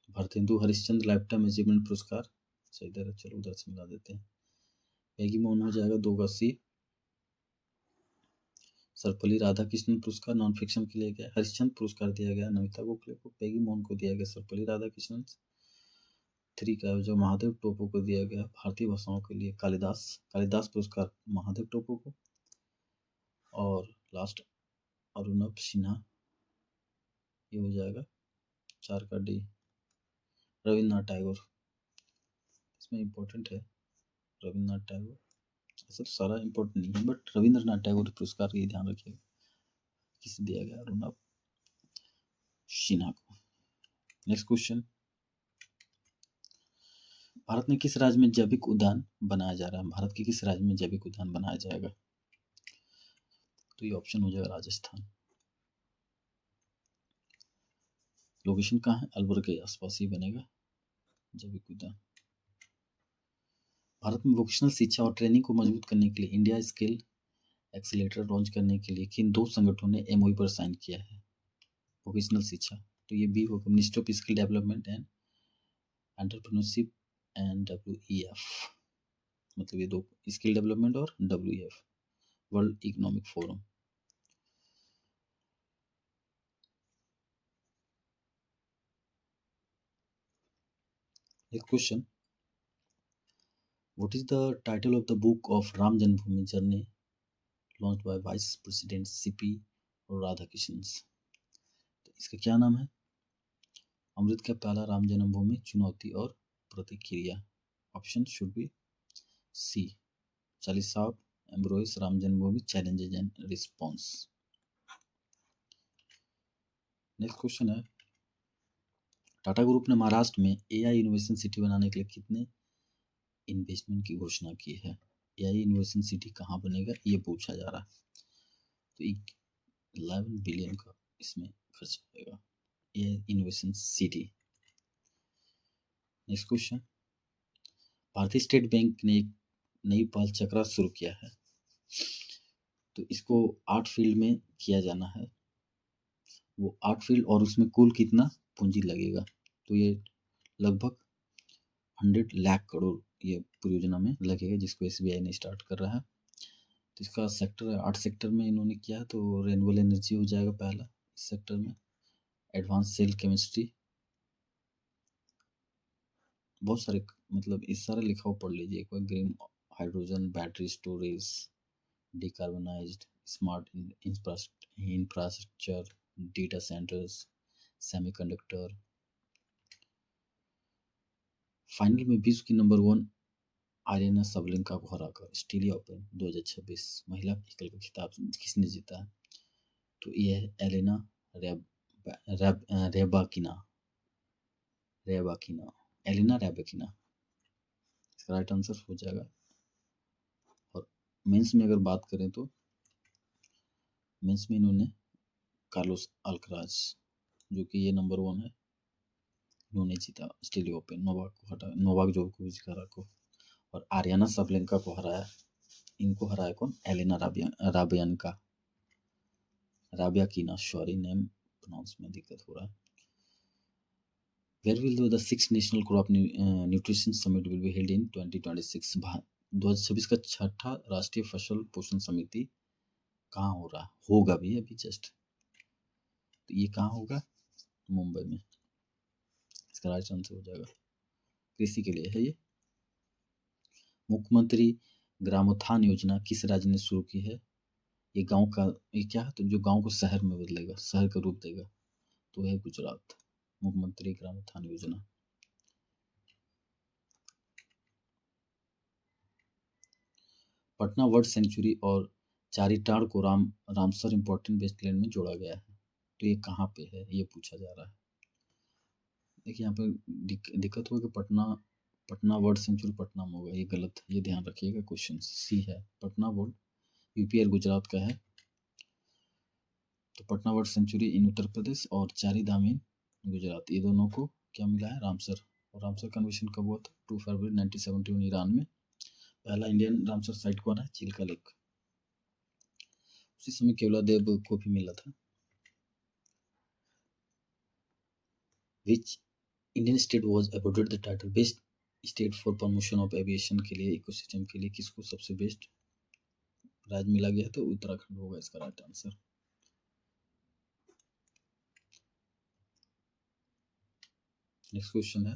Bharatendu Harishchandra life time achievement पुरस्कार। सही इधर, चलो उधर से मिला देते हैं। पैगी मोहन हो जाएगा 2 का सी, सर्वपल्ली राधाकृष्णन पुरस्कार नॉन फिक्शन के लिए गया। हरिश्चंद्र पुरस्कार दिया गया नमिता गोखले को, पैगी मोहन को दिया गया सर्वपल्ली राधाकृष्णन। 3 का जो महादेव टोपो को दिया गया भारतीय भाषाओं के लिए कालिदास पुरस्कार महादेव टोपो को। और लास्ट अरुणव सिन्हा, ये हो जाएगा 4 का डी, रविन्द्रनाथ टैगोर। इसमें इम्पोर्टेंट है रविन्द्रनाथ टैगोर, ऐसा तो सारा इम्पोर्टेंट नहीं है बट रविन्द्रनाथ टैगोर पुरस्कार ये ध्यान रखिएगा किसे दिया गया, अरुणव सिन्हा को। नेक्स्ट क्वेश्चन, भारत में किस राज्य में जैविक उद्यान बनाया जा रहा है? भारत के किस राज्य में जैविक उद्यान बनाया जाएगा? तो ये ऑप्शन हो जाएगा राजस्थान। लोकेशन कहाँ है? अलवर के आसपास ही बनेगा जैविक उद्यान। भारत में वोकेशनल शिक्षा और ट्रेनिंग को मजबूत करने के लिए इंडिया स्किल एक्सीलेटर लॉन्च करने के लिए किन 2 संगठनों ने एमओयू पर साइन किया है? वोकेशनल शिक्षा, तो ये बी होगा, ministry of skill development and entrepreneurship and WEF, मतलब ये 2 स्किल डेवलपमेंट और WEF वर्ल्ड इकोनॉमिक फोरम। एक question, what is the title of the book of Ram Janmabhoomi journey launch by vice president CP Radhakrishnan? तो इसका क्या नाम है? अमृत का प्याला, राम जन्मभूमि, चुनौती और प्रतिक्रिया। ऑप्शन शुड बी सी चालीसाब, एम्ब्रोइस, Ram Janmabhoomi, challenges and response. Next question है, टाटा ग्रुप ने महाराष्ट्र में एआई इनोवेशन सिटी बनाने के लिए कितने इन्वेस्टमेंट की घोषणा की है? एआई इनोवेशन सिटी कहाँ बनेगा ये पूछा जा रहा है। तो 11 बिलियन का इसमें खर्च होगा AI innovation city. Next question, भारतीय स्टेट बैंक ने एक नई पहल चक्रा शुरू किया है, तो इसको 8 फील्ड में किया जाना है। वो 8 फील्ड और उसमें कुल कितना पूंजी लगेगा? तो ये लगभग 100 लाख करोड़ ये परियोजना में लगेगा, जिसको एसबीआई ने स्टार्ट कर रहा है। तो इसका सेक्टर 8 सेक्टर में इन्होंने किया है। तो रेन्यूएबल एनर्जी हो जाएगा पहला इस सेक्टर में, एडवांस सेल केमिस्ट्री, बहुत सारे मतलब इस सारा लिखा हुआ पढ़ लीजिए एक बार। Green hydrogen, battery storage, decarbonized, smart infrastructure, data centers, semiconductor. Final में विश्व की नंबर 1 आर्यना सबलिंका को हराकर ऑस्ट्रेलिया ओपन 2026 महिला एकल का खिताब किसने जीता है? तो ये है एलेना रेबाकिना, एलिना रेबाकिना इसका राइट आंसर हो जाएगा। और मेंस में अगर बात करें तो मेंस में इन्होंने कार्लोस अल्कराज, जो कि ये नंबर 1 है, इन्होंने जीता ऑस्ट्रेलिया ओपन, नोवाक जोकोविच को, और आर्याना सबलेंका को हराया। इनको हराया कौन? एलिना राबियाकिना, सॉरी नेम प्रोनाउंस में दिक्कत हो रहा है। Where will the 6th National Crop Nutrition Summit will be held in 2026? 2026 का 6ठा राष्ट्रीय फसल पोषण समिति कहाँ हो रहा होगा भी अभी जस्ट, तो ये कहाँ होगा? मुंबई में। इसका राइट आंसर हो जाएगा, कृषि के लिए है ये। मुख्यमंत्री ग्रामोत्थान योजना किस राज्य ने शुरू की है? ये गांव का ये क्या है? तो जो गांव को शहर में बदलेगा, शहर का रूप देगा, तो है गुजरात, मुख्यमंत्री ग्रामोत्थान योजना। पटना वर्ल्ड सेंचुरी और चारिटाड़ को रामसर इम्पोर्टेंट वेस्टलैंड में जोड़ा गया है, तो ये कहाँ पे है ये पूछा जा रहा है। देखिए यहाँ पे दिक्कत होगा कि पटना वर्ल्ड सेंचुरी पटना में होगा, ये गलत है, ये ध्यान रखिएगा। क्वेश्चन सी है, पटना वर्ल्ड यूपी और गुजरात का है। तो पटना वर्ल्ड सेंचुरी इन उत्तर प्रदेश और चारीधाम इन गुजरात, ये दोनों को क्या मिला है? रामसर। और रामसर कन्वेंशन कब हुआ था? 2 फरवरी 1971 ईरान में। पहला इंडियन रामसर साइट कौन है? चिल्का लेक। उसी समय केवलादेव को भी मिला था। Which Indian state was awarded the title Best State for Promotion of Aviation के लिए, इकोसिस्टम के लिए किसको सबसे बेस्ट राज्य मिला गया? तो उत्तराखंड होगा इसका राइट आंसर। नेक्स्ट क्वेश्चन है,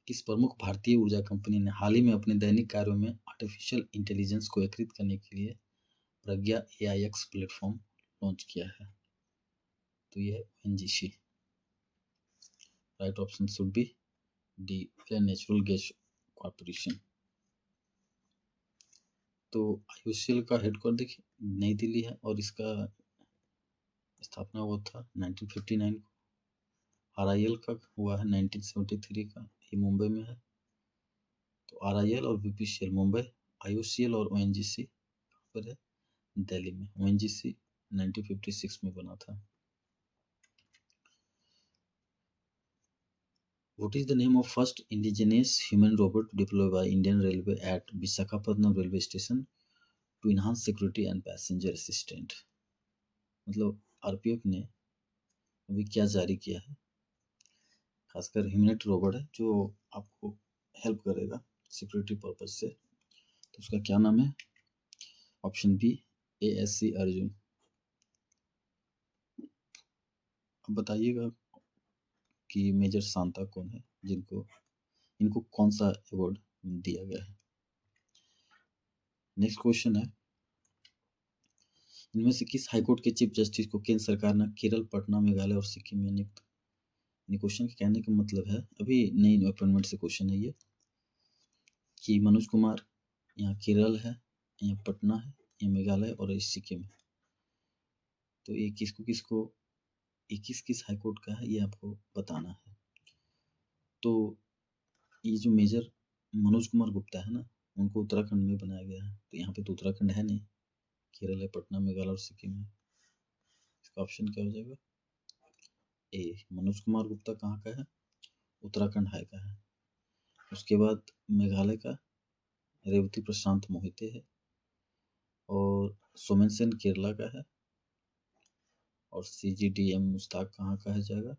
किस प्रमुख भारतीय ऊर्जा कंपनी ने हाल ही में अपने दैनिक कार्यों में आर्टिफिशियल इंटेलिजेंस को एकीकृत करने के लिए प्रज्ञा AIX प्लेटफॉर्म लॉन्च किया है? तो ये है ONGC। Right option should B D, natural gas corporation. तो IOCL का हेडक्वार्टर देखिए नई दिल्ली है, और इसका स्थापना हुआ था 1959 को। RIL का हुआ है 1973 का, ये मुंबई में है। तो RIL और BPCL मुंबई, IOCL और ONGC पर है दिल्ली में। ONGC 1956 में बना था। What is the name of first indigenous human robot deployed by Indian Railway at Visakhapatnam railway station to enhance security and passenger assistant? मतलब RPF ने अभी क्या जारी किया है? खासकर ह्यूमनॉइड रोबोट है जो आपको हेल्प करेगा सिक्योरिटी पर्पज से, तो उसका क्या नाम है? Option B ASC Arjun. अब बताइएगा कि मेजर शांता कौन है, इनको कौन सा अवार्ड दिया गया है? नेक्स्ट क्वेश्चन है, इनमें से किस हाईकोर्ट के चीफ जस्टिस को केंद्र सरकार ने केरल, पटना, मेघालय और सिक्किम में नियुक्त? क्वेश्चन के कहने का मतलब है, अभी नई अपॉइंटमेंट से क्वेश्चन है ये, कि मनोज कुमार यहाँ केरल है, यहाँ पटना है, यहाँ मेघालय और ये सिक्किम है। तो ये ये किस हाईकोर्ट का है ये आपको बताना है। तो ये जो मेजर मनोज कुमार गुप्ता है ना, उनको उत्तराखंड में बनाया गया है। तो यहाँ पे तो उत्तराखंड है नहीं, केरल है, पटना, मेघालय और सिक्किम है। इसका ऑप्शन क्या हो जाएगा? ए। मनोज कुमार गुप्ता कहाँ का है? उत्तराखंड हाई का है। उसके बाद मेघालय का रेवती प्रशांत मोहिते है, और सोमेन सेन केरला का है, और CGDM मुश्ताक कहाँ का है जाएगा?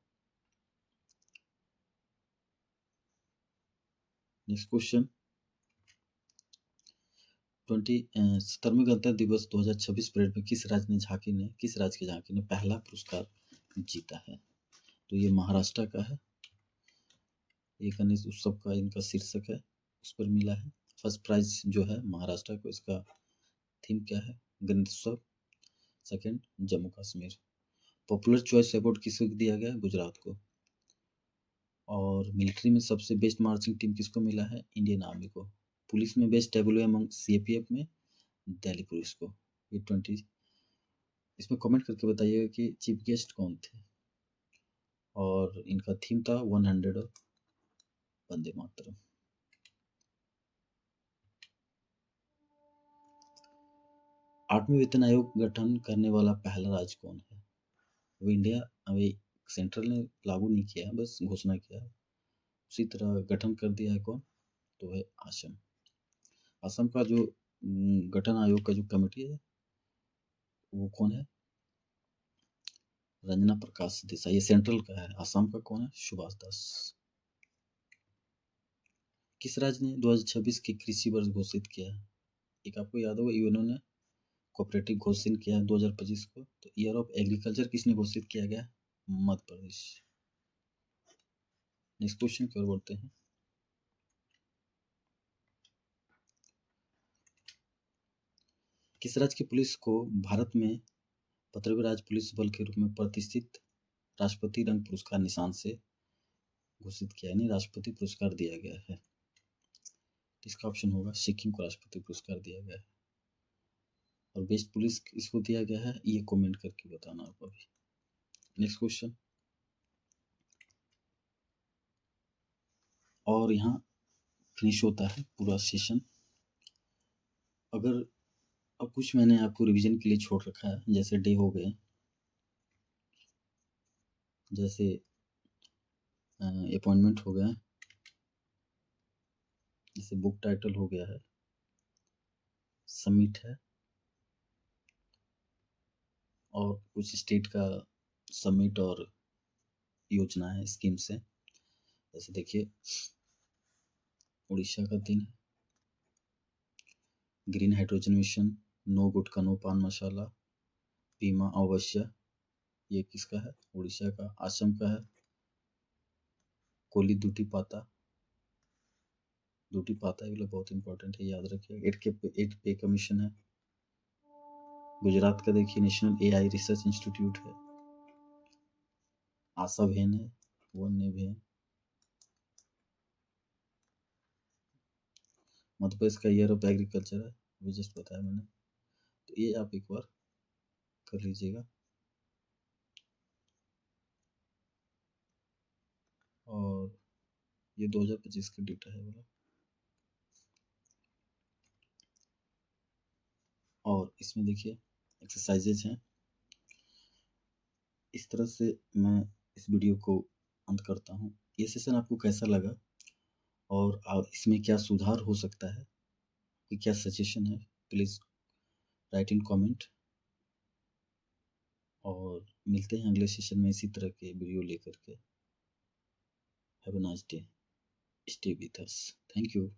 नेक्स्ट क्वेश्चन, 17वें गणतंत्र दिवस 2026 परेड में किस राज्य की झांकी ने पहला पुरस्कार जीता है? तो ये महाराष्ट्र का है। ये गणेश उत्सव का इनका शीर्षक है, उस पर मिला है। फर्स्ट प्राइज जो है महाराष्ट्र को, इसका थीम क्या है? गणेश उत्सव। Second, Jammu Kashmir. Popular choice award किसको दिया गया? गुजरात को। और मिलिट्री में सबसे बेस्ट मार्चिंग टीम किसको मिला है? इंडियन आर्मी को। पुलिस में बेस्ट डब्ल्यू अमंग CAPF में दिल्ली पुलिस को। ये 20। इसमें कमेंट करके बताइएगा कि चीफ गेस्ट कौन थे, और इनका थीम था 100 वंदे मातरम। आठवीं वेतन आयोग गठन करने वाला पहला राज्य कौन है? वो इंडिया अभी सेंट्रल ने लागू नहीं किया है, बस घोषणा किया है। उसी तरह गठन कर दिया है कौन? तो है असम। असम का जो गठन आयोग का जो कमेटी है वो कौन है? रंजना प्रकाश देसाई। ये सेंट्रल का है। असम का कौन है? सुभाष दास। किस राज्य ने 2026 के कृषि वर्ष घोषित किया है? एक आपको याद होगा यूएनओ ने कोऑपरेटिव घोषित किया है 2025 को। तो ईयर ऑफ एग्रीकल्चर किसने घोषित किया गया? मध्य प्रदेश। नेक्स्ट क्वेश्चन की ओर बढ़ते हैं। किस राज्य की पुलिस को भारत में 15वें राज्य पुलिस बल के रूप में प्रतिष्ठित राष्ट्रपति रंग पुरस्कार निशान से घोषित किया, यानी राष्ट्रपति पुरस्कार दिया गया है? इसका ऑप्शन होगा सिक्किम को राष्ट्रपति पुरस्कार दिया गया है। और बेस्ट पुलिस किसको दिया गया है ये कमेंट करके बताना आप अभी। नेक्स्ट क्वेश्चन, और यहाँ फिनिश होता है पूरा सेशन। अगर अब कुछ मैंने आपको रिवीजन के लिए छोड़ रखा है, जैसे डे हो गए, जैसे अपॉइंटमेंट हो गया, जैसे बुक टाइटल हो गया है, समिट है, और कुछ स्टेट का समिट और योजना है, स्कीम्स है। जैसे देखिए उड़ीसा का दिन है, ग्रीन हाइड्रोजन मिशन, नो गुटखा नो पान मसाला, बीमा अवश्य, ये किसका है? उड़ीसा का। असम का है कोली दूटी पाता, दूटी पाता ये बहुत इंपॉर्टेंट है, याद रखिए। एट पे कमीशन है। गुजरात का देखिए नेशनल AI रिसर्च इंस्टीट्यूट है। आशा भेन है, वन्य भेन। मध्य प्रदेश का ईयर ऑफ एग्रीकल्चर है, अभी जस्ट बताया मैंने। तो ये आप एक बार कर लीजिएगा। और ये 2025 का डेटा है वाला। और इसमें देखिए एक्सरसाइजेज हैं। इस तरह से मैं इस वीडियो को अंत करता हूँ। ये सेशन आपको कैसा लगा, और इसमें क्या सुधार हो सकता है, कि क्या सजेशन है, प्लीज़ राइट इन कमेंट। और मिलते हैं अगले सेशन में इसी तरह के वीडियो लेकर के। Have a nice day, stay with us, thank you.